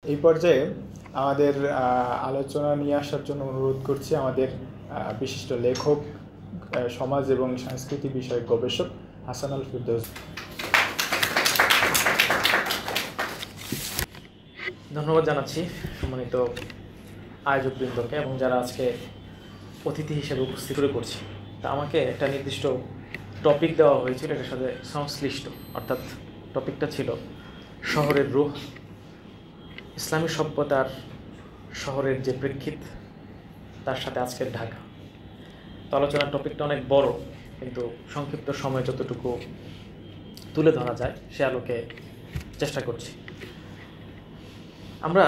এই পর্যায়ে আমাদের আলোচনা নিয়ে আসার জন্য অনুরোধ করছি আমাদের বিশিষ্ট লেখক, সমাজ এবং সংস্কৃতি বিষয়ক গবেষক হাসান আল ফিরদৌস। ধন্যবাদ জানাচ্ছি সম্মানিত আয়োজকবৃন্দকে এবং যারা আজকে অতিথি হিসেবে উপস্থিত করছি। তা আমাকে একটা নির্দিষ্ট টপিক দেওয়া হয়েছিল, এটার সাথে সংশ্লিষ্ট, অর্থাৎ টপিকটা ছিল শহরের রূহ, ইসলামী সভ্যতার শহরের যে প্রেক্ষিত, তার সাথে আজকের ঢাকা। তো আলোচনার টপিকটা অনেক বড়, কিন্তু সংক্ষিপ্ত সময় যতটুকু তুলে ধরা যায় সে আলোকে চেষ্টা করছি। আমরা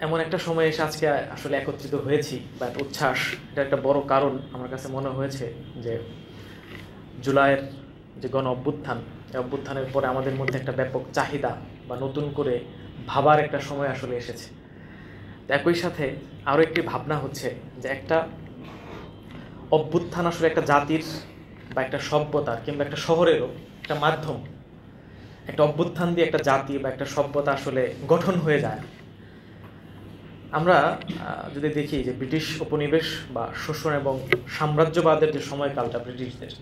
এমন একটা সময় এসে আজকে আসলে একত্রিত হয়েছি, বা উচ্ছ্বাস, এটা একটা বড় কারণ আমার কাছে মনে হয়েছে যে জুলাইয়ের যে গণ অভ্যুত্থান, এই অভ্যুত্থানের পরে আমাদের মধ্যে একটা ব্যাপক চাহিদা বা নতুন করে ভাবার একটা সময় আসলে এসেছে। একই সাথে আরও একটি ভাবনা হচ্ছে যে একটা অভ্যুত্থান আসলে একটা জাতির বা একটা সভ্যতার কিংবা একটা শহরেরও একটা মাধ্যম। একটা অভ্যুত্থান দিয়ে একটা জাতি বা একটা সভ্যতা আসলে গঠন হয়ে যায়। আমরা যদি দেখি যে ব্রিটিশ উপনিবেশ বা শোষণ এবং সাম্রাজ্যবাদের যে সময়কালটা ব্রিটিশদের,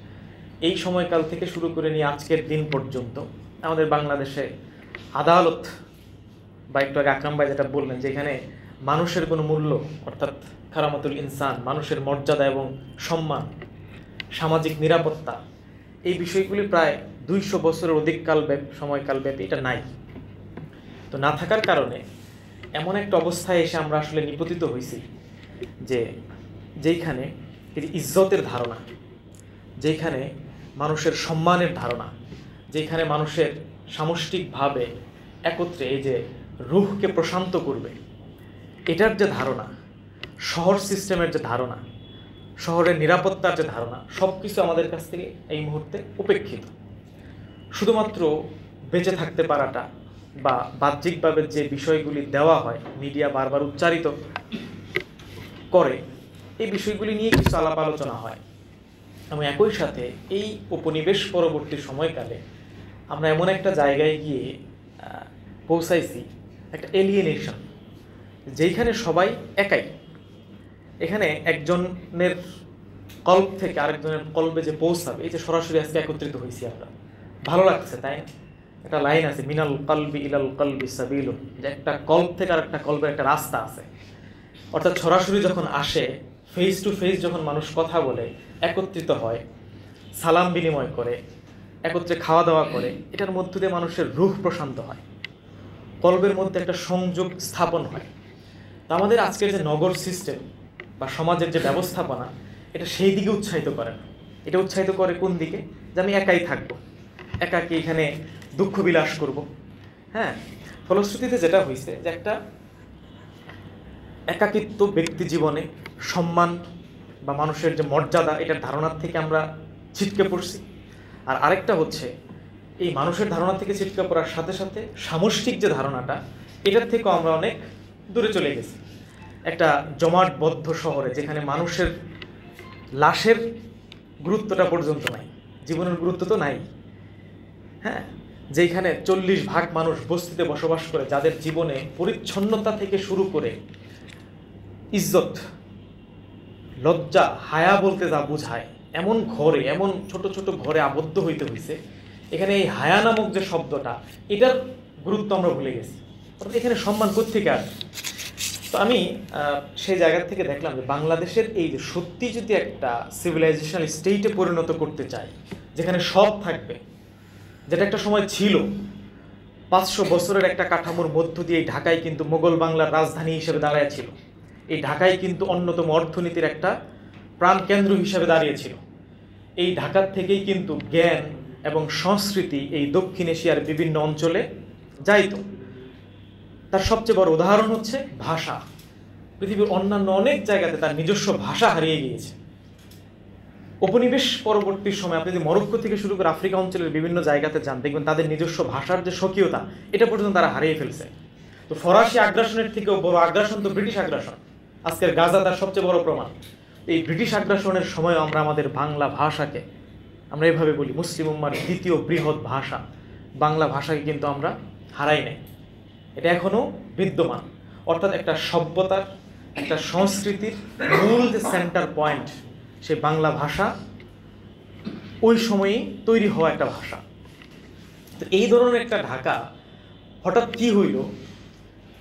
এই সময়কাল থেকে শুরু করে নিয়ে আজকের দিন পর্যন্ত আমাদের বাংলাদেশে আদালত, বা একটু আগে আকরাম ভাই যেটা বললেন, যেখানে মানুষের কোনো মূল্য, অর্থাৎ কারামাতুল ইনসান, মানুষের মর্যাদা এবং সম্মান, সামাজিক নিরাপত্তা, এই বিষয়গুলি প্রায় 200 বছরের অধিক সময়কাল ব্যাপী এটা নাই। তো না থাকার কারণে এমন একটা অবস্থায় এসে আমরা আসলে নিপতিত হয়েছি যে যেইখানে ইজ্জতের ধারণা, যেখানে মানুষের সম্মানের ধারণা, যেখানে মানুষের সামষ্টিকভাবে একত্রে এই যে রুহকে প্রশান্ত করবে, এটার যে ধারণা, শহর সিস্টেমের যে ধারণা, শহরের নিরাপত্তার যে ধারণা, সব কিছু আমাদের কাছ থেকে এই মুহূর্তে উপেক্ষিত। শুধুমাত্র বেঁচে থাকতে পারাটা বা বাহ্যিকভাবে যে বিষয়গুলি দেওয়া হয়, মিডিয়া বারবার উচ্চারিত করে, এই বিষয়গুলি নিয়ে কিছু আলাপ আলোচনা হয়। এবং একই সাথে এই উপনিবেশ পরবর্তী সময়কালে আমরা এমন একটা জায়গায় গিয়ে পৌঁছাইছি, একটা এলিয়েনেশন, যেখানে সবাই একাই। এখানে একজনের কল্প থেকে আরেকজনের কল্পে যে পৌঁছাবে, এই যে সরাসরি আজকে একত্রিত হয়েছি আমরা, ভালো লাগছে, তাই না? একটা লাইন আছে, মিনাল কলবি ইলাল কলবি সাবিলুন, যে একটা কল্প থেকে আর একটা কল্পের একটা রাস্তা আছে। অর্থাৎ সরাসরি যখন আসে, ফেস টু ফেস যখন মানুষ কথা বলে, একত্রিত হয়, সালাম বিনিময় করে, একত্রে খাওয়া দাওয়া করে, এটার মধ্য দিয়ে মানুষের রূহ প্রশান্ত হয়, কল্পের মধ্যে একটা সংযোগ স্থাপন হয়। তো আমাদের আজকের যে নগর সিস্টেম বা সমাজের যে ব্যবস্থাপনা, এটা সেই দিকে উৎসাহিত করে না। এটা উৎসাহিত করে কোন দিকে? যে আমি একাই থাকবো, একাকি এখানে দুঃখ বিলাস করব। হ্যাঁ, ফলশ্রুতিতে যেটা হয়েছে যে একটা একাকিত্ব ব্যক্তি জীবনে, সম্মান বা মানুষের যে মর্যাদা, এটার ধারণার থেকে আমরা ছিটকে পড়ছি। আর আরেকটা হচ্ছে, এই মানুষের ধারণা থেকে ছিটকে পড়ার সাথে সাথে সামষ্টিক যে ধারণাটা, এটার থেকেও আমরা অনেক দূরে চলে গেছি। একটা জমাটবদ্ধ শহরে, যেখানে মানুষের লাশের গুরুত্বটা পর্যন্ত নাই, জীবনের গুরুত্ব তো নাই। হ্যাঁ, যেখানে 40% মানুষ বস্তিতে বসবাস করে, যাদের জীবনে পরিচ্ছন্নতা থেকে শুরু করে ইজ্জত, লজ্জা, হায়া বলতে যা বোঝায়, এমন ঘরে, এমন ছোট ছোট ঘরে আবদ্ধ হইতে হয়েছে। এখানে এই হায়া নামক যে শব্দটা, এটার গুরুত্ব আমরা ভুলে গেছি। অর্থাৎ এখানে সম্মান কোত্থেকে আসে? তো আমি সেই জায়গা থেকে দেখলাম যে বাংলাদেশের এই যে সত্যি যদি একটা সিভিলাইজেশনাল স্টেটে পরিণত করতে চাই, যেখানে সব থাকবে, যেটা একটা সময় ছিল, 500 বছরের একটা কাঠামোর মধ্য দিয়ে ঢাকায় কিন্তু মোগল বাংলার রাজধানী হিসেবে দাঁড়িয়েছিল। এই ঢাকায় কিন্তু অন্যতম অর্থনীতির একটা প্রাণকেন্দ্র হিসেবে দাঁড়িয়েছিল। এই ঢাকার থেকেই কিন্তু জ্ঞান এবং সংস্কৃতি এই দক্ষিণ এশিয়ার বিভিন্ন অঞ্চলে যাইত। তার সবচেয়ে বড় উদাহরণ হচ্ছে ভাষা। পৃথিবীর অন্যান্য অনেক জায়গাতে তার নিজস্ব ভাষা হারিয়ে গিয়েছে। উপনিবেশ পরবর্তী সময় আপনি যদি মরক্কো থেকে শুরু করে আফ্রিকা অঞ্চলের বিভিন্ন জায়গাতে যান, দেখবেন তাদের নিজস্ব ভাষার যে স্বকীয়তা, এটা পর্যন্ত তারা হারিয়ে ফেলছে। তো ফরাসি আগ্রাসনের থেকেও বড় আগ্রাসন তো ব্রিটিশ আগ্রাসন। আজকের গাজা তার সবচেয়ে বড় প্রমাণ। এই ব্রিটিশ আগ্রাসনের সময় আমরা আমাদের বাংলা ভাষাকে, আমরা এভাবে বলি, মুসলিম উম্মার দ্বিতীয় বৃহৎ ভাষা বাংলা ভাষাকে কিন্তু আমরা হারাই নাই। এটা এখনও বিদ্যমান। অর্থাৎ একটা সভ্যতার, একটা সংস্কৃতির মূল যে সেন্টার পয়েন্ট, সে বাংলা ভাষা ওই সময়েই তৈরি হওয়া একটা ভাষা। তো এই ধরনের একটা ঢাকা হঠাৎ কি হইল,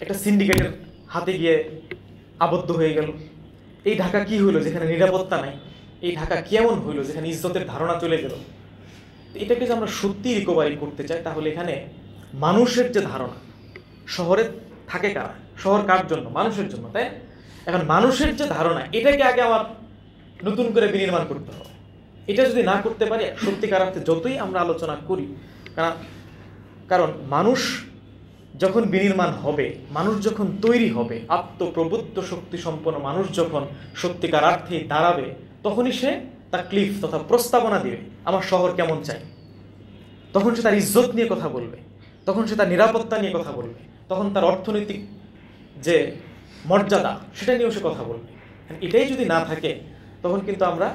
একটা সিন্ডিকেটের হাতে গিয়ে আবদ্ধ হয়ে গেল। এই ঢাকা কি হইলো যেখানে নিরাপত্তা নাই? এই ঢাকা কেমন হইলো যেখানে ইজ্জতের ধারণা চলে গেল? এটাকে যে আমরা সত্যি রিকভারি করতে চাই, তাহলে এখানে মানুষের যে ধারণা, শহরে থাকে কারা, শহর কার জন্য? মানুষের জন্য, তাই? এখন মানুষের যে ধারণা, এটাকে আগে আমার নতুন করে বিনির্মাণ করতে হবে। এটা যদি না করতে পারি, সত্যিকার অর্থে যতই আমরা আলোচনা করি, কারণ মানুষ যখন বিনির্মাণ হবে, মানুষ যখন তৈরি হবে, আত্মপ্রবুদ্ধ শক্তি সম্পন্ন মানুষ যখন সত্যিকার অর্থে দাঁড়াবে, তখনই সে তার ক্লিফ তথা প্রস্তাবনা দিবে আমার শহর কেমন চাই। তখন সে তার ইজ্জত নিয়ে কথা বলবে, তখন সে তার নিরাপত্তা নিয়ে কথা বলবে, তখন তার অর্থনৈতিক যে মর্যাদা সেটা নিয়েও সে কথা বলবে। এটাই যদি না থাকে, তখন কিন্তু আমরা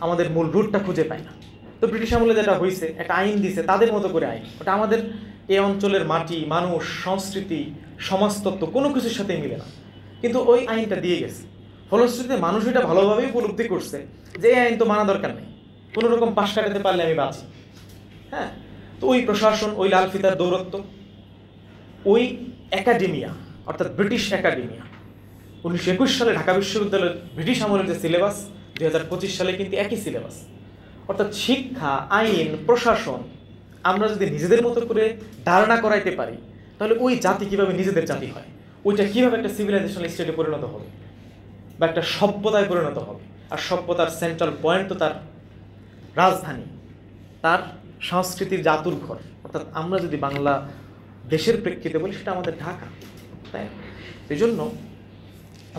আমাদের মূল রুটটা খুঁজে পাই না। তো ব্রিটিশ আমলে যেটা হয়েছে, একটা আইন দিছে তাদের মতো করে আইন, ওটা আমাদের এই অঞ্চলের মাটি, মানুষ, সংস্কৃতি, সমাজতত্ত্ব কোনো কিছুর সাথে মিলে না, কিন্তু ওই আইনটা দিয়ে গেছে। ফলশ্রুতিতে মানুষ এটা ভালোভাবেই উপলব্ধি করছে যে এই আইন তো মানা দরকার নেই, কোনো রকম পাশ কাটাতে পারলে আমি বাঁচি। হ্যাঁ, তো ওই প্রশাসন, ওই লাল ফিতার দৌরত্ব, ওই একাডেমিয়া অর্থাৎ ব্রিটিশ একাডেমিয়া, 1921 সালে ঢাকা বিশ্ববিদ্যালয়ের ব্রিটিশ আমলের যে সিলেবাস, 2025 সালে কিন্তু একই সিলেবাস। অর্থাৎ শিক্ষা, আইন, প্রশাসন আমরা যদি নিজেদের মতো করে ধারণা করাইতে পারি, তাহলে ওই জাতি কিভাবে নিজেদের জাতি হয়, ওইটা কিভাবে একটা সিভিলাইজেশনাল স্টেটে পরিণত হবে বা একটা সভ্যতায় পরিণত হবে। আর সভ্যতার সেন্ট্রাল পয়েন্ট তো তার রাজধানী, তার সংস্কৃতির জাতুর ঘর। অর্থাৎ আমরা যদি বাংলা দেশের প্রেক্ষিতে বলি, সেটা আমাদের ঢাকা, তাই? এই জন্য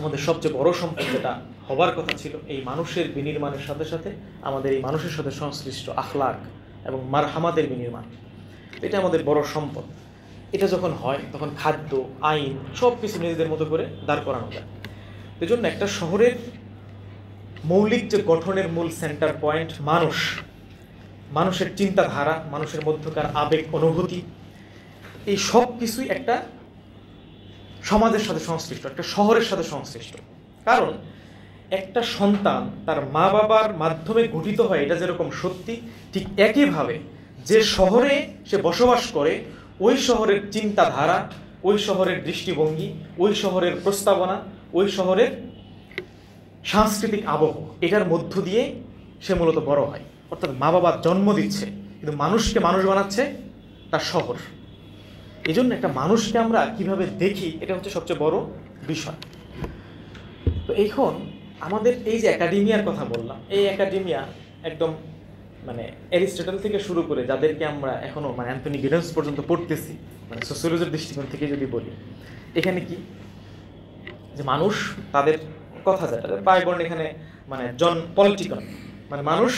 আমাদের সবচেয়ে বড় সম্পদ যেটা হবার কথা ছিল, এই মানুষের বিনির্মাণের সাথে সাথে আমাদের এই মানুষের সাথে সংশ্লিষ্ট আখলাক এবং মারহামাতের বিনির্মাণ, এটা আমাদের বড় সম্পদ। এটা যখন হয়, তখন খাদ্য, আইন সব কিছু নিজেদের মতো করে দাঁড় করানো যায়। এই জন্য একটা শহরের মৌলিক যে গঠনের মূল সেন্টার পয়েন্ট মানুষ, মানুষের চিন্তাধারা, মানুষের মধ্যকার আবেগ, অনুভূতি, এই সব কিছুই একটা সমাজের সাথে সংশ্লিষ্ট, একটা শহরের সাথে সংশ্লিষ্ট। কারণ একটা সন্তান তার মা বাবার মাধ্যমে গঠিত হয়, এটা যেরকম সত্যি, ঠিক একইভাবে যে শহরে সে বসবাস করে, ওই শহরের চিন্তাধারা, ওই শহরের দৃষ্টিভঙ্গি, ওই শহরের প্রস্তাবনা, ওই শহরের সাংস্কৃতিক আবহ, এটার মধ্য দিয়ে সে মূলত বড় হয়। অর্থাৎ মা বাবা জন্ম দিচ্ছে, কিন্তু মানুষকে মানুষ বানাচ্ছে তার শহর। এই জন্য একটা মানুষকে আমরা কিভাবে দেখি, এটা হচ্ছে সবচেয়ে বড় বিষয়। তো এখন আমাদের এই যে একাডেমিয়ার কথা বললাম, এই একাডেমিয়া একদম মানে অ্যারিস্টটল থেকে শুরু করে যাদেরকে আমরা এখনো মানে অ্যান্থনি গিডন্স পর্যন্ত পড়তেছি, মানে সোসিওলজির দৃষ্টিকোণ থেকে যদি বলি, এখানে কি যে মানুষ তাদের কথা যায়, তাদের বায়বর্ণ এখানে মানে পলিটিক্যাল, মানে মানুষ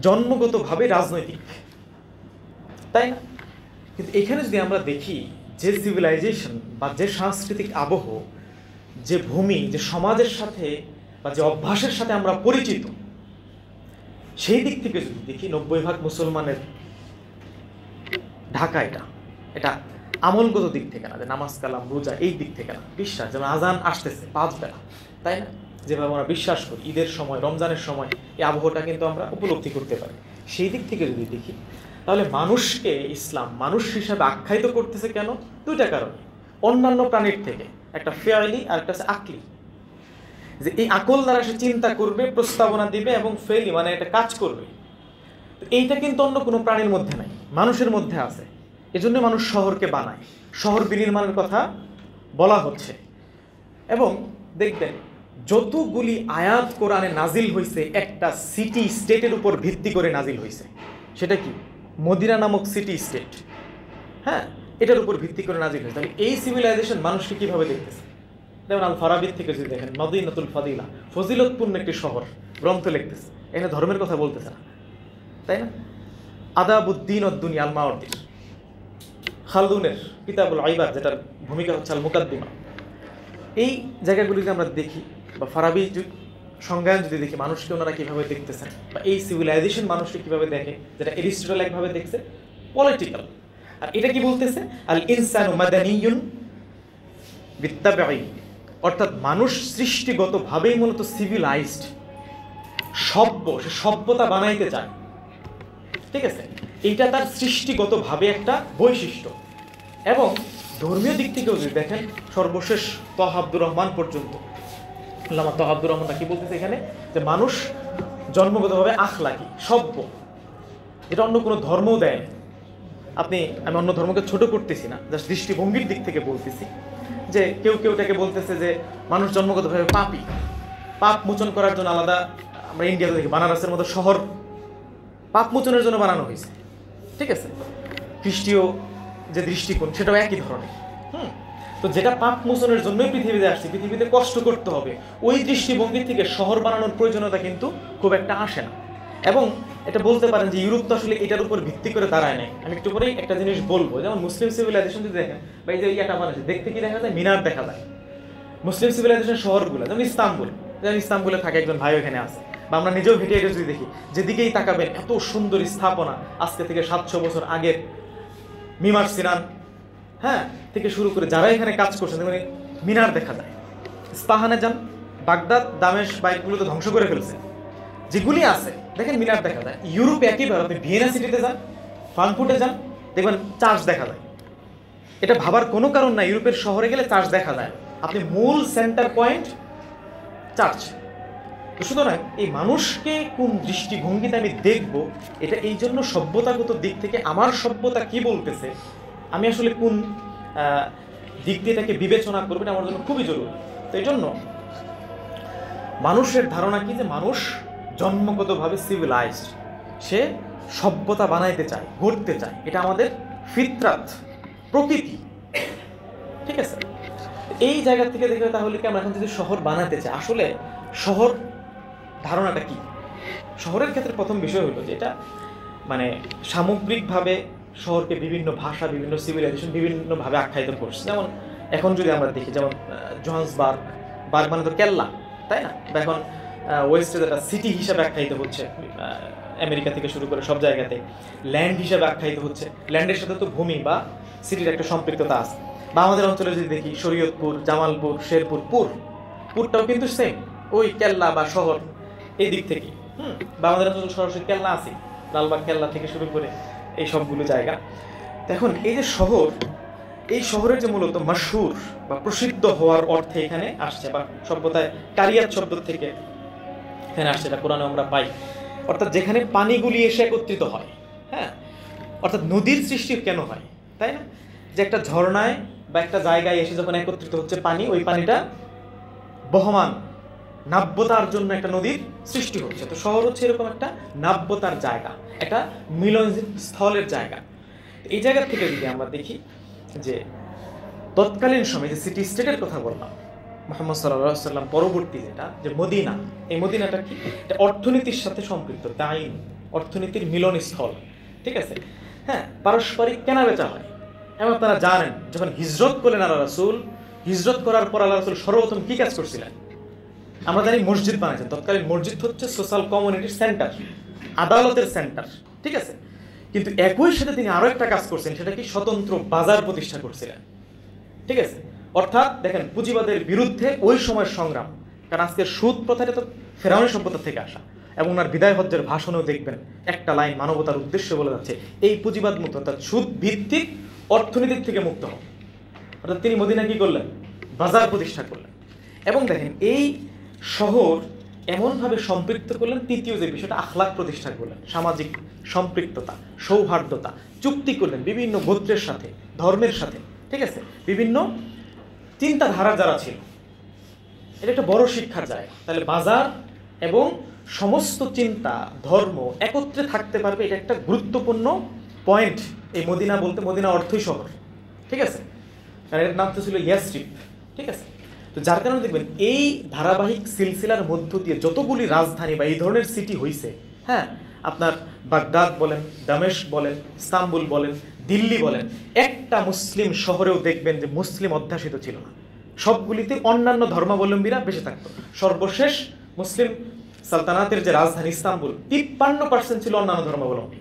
জন্মগতভাবে রাজনৈতিক, তাই না? কিন্তু এখানে যদি আমরা দেখি যে সিভিলাইজেশন বা যে সাংস্কৃতিক আবহ, যে ভূমি, যে সমাজের সাথে বা যে অভ্যাসের সাথে আমরা পরিচিত, সেই দিক থেকে যদি দেখি 90% মুসলমানের ঢাকা, এটা আমলগত দিক থেকে না, যে নামাজ কালাম রোজা এই দিক থেকে না, বিশ্বাস, যেমন আজান আসতেছে 5 বেলা, তাই না? যেভাবে আমরা বিশ্বাস করি, ঈদের সময়, রমজানের সময় এই আবহটা কিন্তু আমরা উপলব্ধি করতে পারি। সেই দিক থেকে যদি দেখি, তাহলে মানুষকে ইসলাম মানুষ হিসাবে আখ্যায়িত করতেছে কেন? 2টা কারণ। অন্যান্য প্রাণীর থেকে, একটা ফেয়ালি আর একটা আকলি, যে এই আকল দ্বারা সে চিন্তা করবে, প্রস্তাবনা দিবে এবং ফেলি মানে একটা কাজ করবে। এইটা কিন্তু অন্য কোনো প্রাণীর মধ্যে নাই, মানুষের মধ্যে আছে। এজন্য মানুষ শহরকে বানায়, শহর বিনির্মাণের কথা বলা হচ্ছে। এবং দেখবেন যতগুলি আয়াত কোরআনে নাজিল হয়েছে, একটা সিটি স্টেটের উপর ভিত্তি করে নাজিল হয়েছে। সেটা কি? মদিনা নামক সিটি স্টেট, হ্যাঁ, এটার উপর ভিত্তি করে নাজিল হয়েছে। তাহলে এই সিভিলাইজেশন মানুষকে কিভাবে দেখতেছে? যেমন আল ফারাবির থেকে যদি দেখেন, মদিনাতুল ফাদিলা, ফজিলতপূর্ণ একটি শহর, গ্রন্থ লিখতেছে, এখানে ধর্মের কথা বলতেছে না, তাই না? আদাবুদ্দিন উদ্দুনিয়া আল মাওয়ার্দির, খালদুনের কিতাবুল আইবাদ, যেটার ভূমিকা হচ্ছে আল মুকাদ্দিমা, এই জায়গাগুলি যদি আমরা দেখি, বা ফারাবি সংজ্ঞায়ন যদি দেখি, মানুষকে ওনারা কীভাবে দেখতেছেন, বা এই সিভিলাইজেশন মানুষকে কীভাবে দেখে, যেটা এরিস্টটল একভাবে দেখছে পলিটিক্যাল, আর এটা কি বলতেছে, আল ইনসানু মাদানিয়ুন বিত্তাবিই, অর্থাৎ মানুষ সৃষ্টিগতভাবেই মূলত সিভিলাইজড, সভ্য, সে সভ্যতা বানাইতে চায়। ঠিক আছে, এইটা তার সৃষ্টিগতভাবে একটা বৈশিষ্ট্য। এবং ধর্মীয় দিক থেকেও যদি দেখেন, সর্বশেষ তহ আব্দুর রহমান পর্যন্ত, আল্লামা তহ আব্দুর রহমান কি বলতেছে এখানে, যে মানুষ জন্মগতভাবে আখলাকি, সভ্য, এটা অন্য কোনো ধর্মও দেয়। আমি অন্য ধর্মকে ছোট করতেছি না, জাস্ট দৃষ্টিভঙ্গির দিক থেকে বলতেছি যে কেউ এটাকে বলতেছে যে মানুষ জন্মগতভাবে পাপী, পাপ মোচন করার জন্য আলাদা, আমরা ইন্ডিয়াতে দেখি বানারসের মতো শহর পাপ মোচনের জন্য বানানো হয়েছে। ঠিক আছে, খ্রিস্টীয় যে দৃষ্টিকোণ সেটাও একই ধরনের। তো যেটা পাপ মোচনের জন্যই পৃথিবীতে আসছে, পৃথিবীতে কষ্ট করতে হবে, ওই দৃষ্টিভঙ্গি থেকে শহর বানানোর প্রয়োজনীয়তা কিন্তু খুব একটা আসে না। এবং এটা বলতে পারেন যে ইউরোপ তো আসলে এটার উপর ভিত্তি করে দাঁড়ায় নাই। আমি একটু পরেই একটা জিনিস বলবো, যেমন মুসলিম সিভিলাইজেশন যদি দেখেন, বা এই যে ইয়াটা বানাচ্ছে, দেখতে কি দেখা যায়, মিনার দেখা যায়। মুসলিম সিভিলাইজেশন শহরগুলো যেমন ইস্তাম্বুলে থাকে একজন ভাই ওখানে আছে, বা আমরা নিজেও হেঁটে হেঁটে যদি দেখি, যেদিকেই তাকাবেন এত সুন্দর স্থাপনা, আজকে থেকে 700 বছর আগের মিমার সিনান, হ্যাঁ, থেকে শুরু করে যারা এখানে কাজ করছেন, মানে মিনার দেখা যায়। ইস্পাহানে যান, বাগদাদ, দামেশ বা এগুলো তো ধ্বংস করে ফেলছে, যেগুলি আছে দেখেন মিনার দেখা যায়। ইউরোপে একইভাবে আপনি ভিয়েনা সিটিতে যান, ফ্রাঙ্কফুর্টে যান, দেখবেন চার্চ দেখা যায়। এটা ভাবার কোনো কারণ না, ইউরোপের শহরে গেলে চার্চ দেখা যায়, আপনি মূল সেন্টার পয়েন্ট চার্চ। তো সুতরাং এই মানুষকে কোন দৃষ্টিভঙ্গিতে আমি দেখব, এটা এই জন্য সভ্যতাগত দিক থেকে আমার সভ্যতা কি বলতেছে, আমি আসলে কোন দিক দিয়ে এটাকে বিবেচনা করবো, এটা আমার জন্য খুবই জরুরি। তো এই জন্য মানুষের ধারণা কি, যে মানুষ জন্মগতভাবে সিভিলাইজড, সে সভ্যতা বানাইতে চায়, গড়তে চায়, এটা আমাদের ফিতরাত, প্রকৃতি। ঠিক আছে, এই জায়গা থেকে দেখে তাহলে কি আমরা এখন যদি শহর বানাতে চাই, আসলে শহর ধারণাটা কি? শহরের ক্ষেত্রে প্রথম বিষয় হলো যে এটা মানে সামগ্রিকভাবে শহরকে বিভিন্ন ভাষা, বিভিন্ন সিভিলাইজেশন বিভিন্নভাবে আখ্যায়িত করছে। যেমন এখন যদি আমরা দেখি, যেমন জোহান্সবার্গ মানে তো কেল্লা, তাই না? বা এখন ওয়েস্টে যেটা সিটি হিসাবে আখ্যায়িত হচ্ছে, আমেরিকা থেকে শুরু করে সব জায়গাতে ল্যান্ড হিসাবে আখ্যায়িত হচ্ছে। ল্যান্ডের সাথে তো ভূমি বা সিটির একটা সম্পৃক্ততা আছে। বা আমাদের অঞ্চলে যদি দেখি, শরীয়তপুর, জামালপুর, শেরপুর, পুরটাও কিন্তু সেম, ওই কেল্লা বা শহর এই দিক থেকে। বা আমাদের অঞ্চলে সরাসরি কেল্লা আছে, লালবাগ কেল্লা থেকে শুরু করে এই সবগুলো জায়গা। এখন এই যে শহর, এই শহরের যে মূলত মাশহুর বা প্রসিদ্ধ হওয়ার অর্থে এখানে আসছে, বা সভ্যতায় কারিয়াত শব্দ থেকে এখানে আসছে, এটা কোরআনে আমরা পাই। অর্থাৎ যেখানে পানিগুলি এসে একত্রিত হয়, হ্যাঁ, অর্থাৎ নদীর সৃষ্টি কেন হয়, তাই না? যে একটা ঝর্ণায় বা একটা জায়গায় এসে যখন একত্রিত হচ্ছে পানি, ওই পানিটা বহমান, নাব্যতার জন্য একটা নদীর সৃষ্টি হচ্ছে। তো শহর হচ্ছে এরকম একটা নাব্যতার জায়গা, একটা মিলন স্থলের জায়গা। এই জায়গা থেকে যদি আমরা দেখি যে তৎকালীন সময় যে সিটি স্টেটের কথা বললাম, মুহাম্মদ সাল্লাল্লাহু আলাইহি ওয়াসাল্লাম পরবর্তী যেটা যে মদিনা, এই মদিনাটা কি, অর্থনীতির সাথে সম্পৃক্ত, তাই অর্থনীতির মিলনস্থল। ঠিক আছে, হ্যাঁ, পারস্পরিক কেনা বেচা হয়। এবং তারা জানেন যখন হিজরত করলেন আল্লাহ রাসূল, হিজরত করার পর আল্লাহ রাসূল সর্বপ্রথম কি কাজ করছিলেন? আমরা জানি মসজিদ বানাইছেন। তৎকালীন মসজিদ হচ্ছে সোশ্যাল কমিউনিটির সেন্টার, আদালতের সেন্টার। ঠিক আছে, কিন্তু একই সাথে তিনি আরো একটা কাজ করছেন, সেটা কি, স্বতন্ত্র বাজার প্রতিষ্ঠা করছিলেন। ঠিক আছে, অর্থাৎ দেখেন পুঁজিবাদের বিরুদ্ধে ওই সময়ের সংগ্রাম, কারণ আজকের সুদ প্রথাটা তো ফেরাউনি সভ্যতা থেকে আসা। এবং ওনার বিদায় হজ্জের ভাষণেও দেখবেন একটা লাইন মানবতার উদ্দেশ্যে বলে যাচ্ছে, এই পুঁজিবাদ মুক্ত, অর্থাৎ সুদ ভিত্তিক অর্থনীতির থেকে মুক্ত হোক। অর্থাৎ তিনি মদিনা কি করলেন? বাজার প্রতিষ্ঠা করলেন। এবং দেখেন এই শহর এমনভাবে সম্পৃক্ত করলেন, তৃতীয় যে বিষয়টা, আখলাক প্রতিষ্ঠা করলেন, সামাজিক সম্পৃক্ততা, সৌহার্দ্যতা, চুক্তি করলেন বিভিন্ন গোত্রের সাথে, ধর্মের সাথে। ঠিক আছে, বিভিন্ন চিন্তাধারা যারা ছিল, এটা একটা বড় শিক্ষার জায়গা। তাহলে বাজার এবং সমস্ত চিন্তা, ধর্ম একত্রে থাকতে পারবে, এটা একটা গুরুত্বপূর্ণ পয়েন্ট। এই মদিনা বলতে, মদিনা অর্থই শহর। ঠিক আছে, আর এর নাম তো ছিল ইয়াসরিব। ঠিক আছে, তো যার কারণে দেখবেন এই ধারাবাহিক সিলসিলার মধ্য দিয়ে যতগুলি রাজধানী বা এই ধরনের সিটি হয়েছে, হ্যাঁ, আপনার বাগদাদ বলেন, দামেস্ক বলেন, ইস্তাম্বুল বলেন, দিল্লি বলেন, একটা মুসলিম শহরেও দেখবেন যে মুসলিম অধ্যাসিত ছিল না। সবগুলিতে অন্যান্য ধর্মাবলম্বীরা বেঁচে থাকতো। সর্বশেষ মুসলিম সালতানাতের যে রাজধানী ইস্তাম্বুল, 53% ছিল অন্যান্য ধর্মাবলম্বী।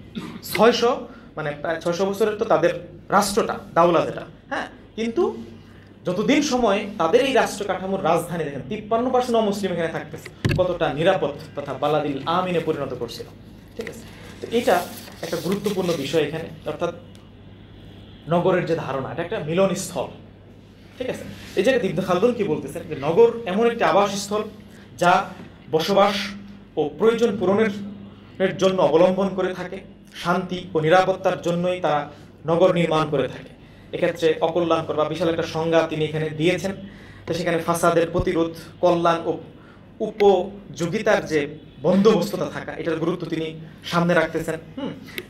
600 মানে প্রায় 600 বছরের তো তাদের রাষ্ট্রটা, দাওলা যেটা, হ্যাঁ, কিন্তু যতদিন সময় তাদের এই রাষ্ট্র কাঠামোর রাজধানী দেখেন 53% অমুসলিম এখানে থাকতেছে, কতটা নিরাপদ তথা বালাদিল আমিনে পরিণত করছিল। ঠিক আছে, তো এটা একটা গুরুত্বপূর্ণ বিষয় এখানে, অর্থাৎ নগরের যে ধারণা, এটা একটা মিলনস্থল। ঠিক আছে, এই জায়গায় ইবনে খালদুন কি বলতেছেন যে নগর এমন একটি আবাসস্থল যা বসবাস ও প্রয়োজন পূরণের জন্য অবলম্বন করে থাকে, শান্তি ও নিরাপত্তার জন্যই তারা নগর নির্মাণ করে থাকে। এক্ষেত্রে অকল্যাণকর বা বিশাল একটা সংজ্ঞা তিনি এখানে দিয়েছেন। তো সেখানে ফাসাদের প্রতিরোধ, কল্যাণ ও উপযোগিতার যে বন্দোবস্ততা থাকা, এটার গুরুত্ব তিনি সামনে রাখতেছেন।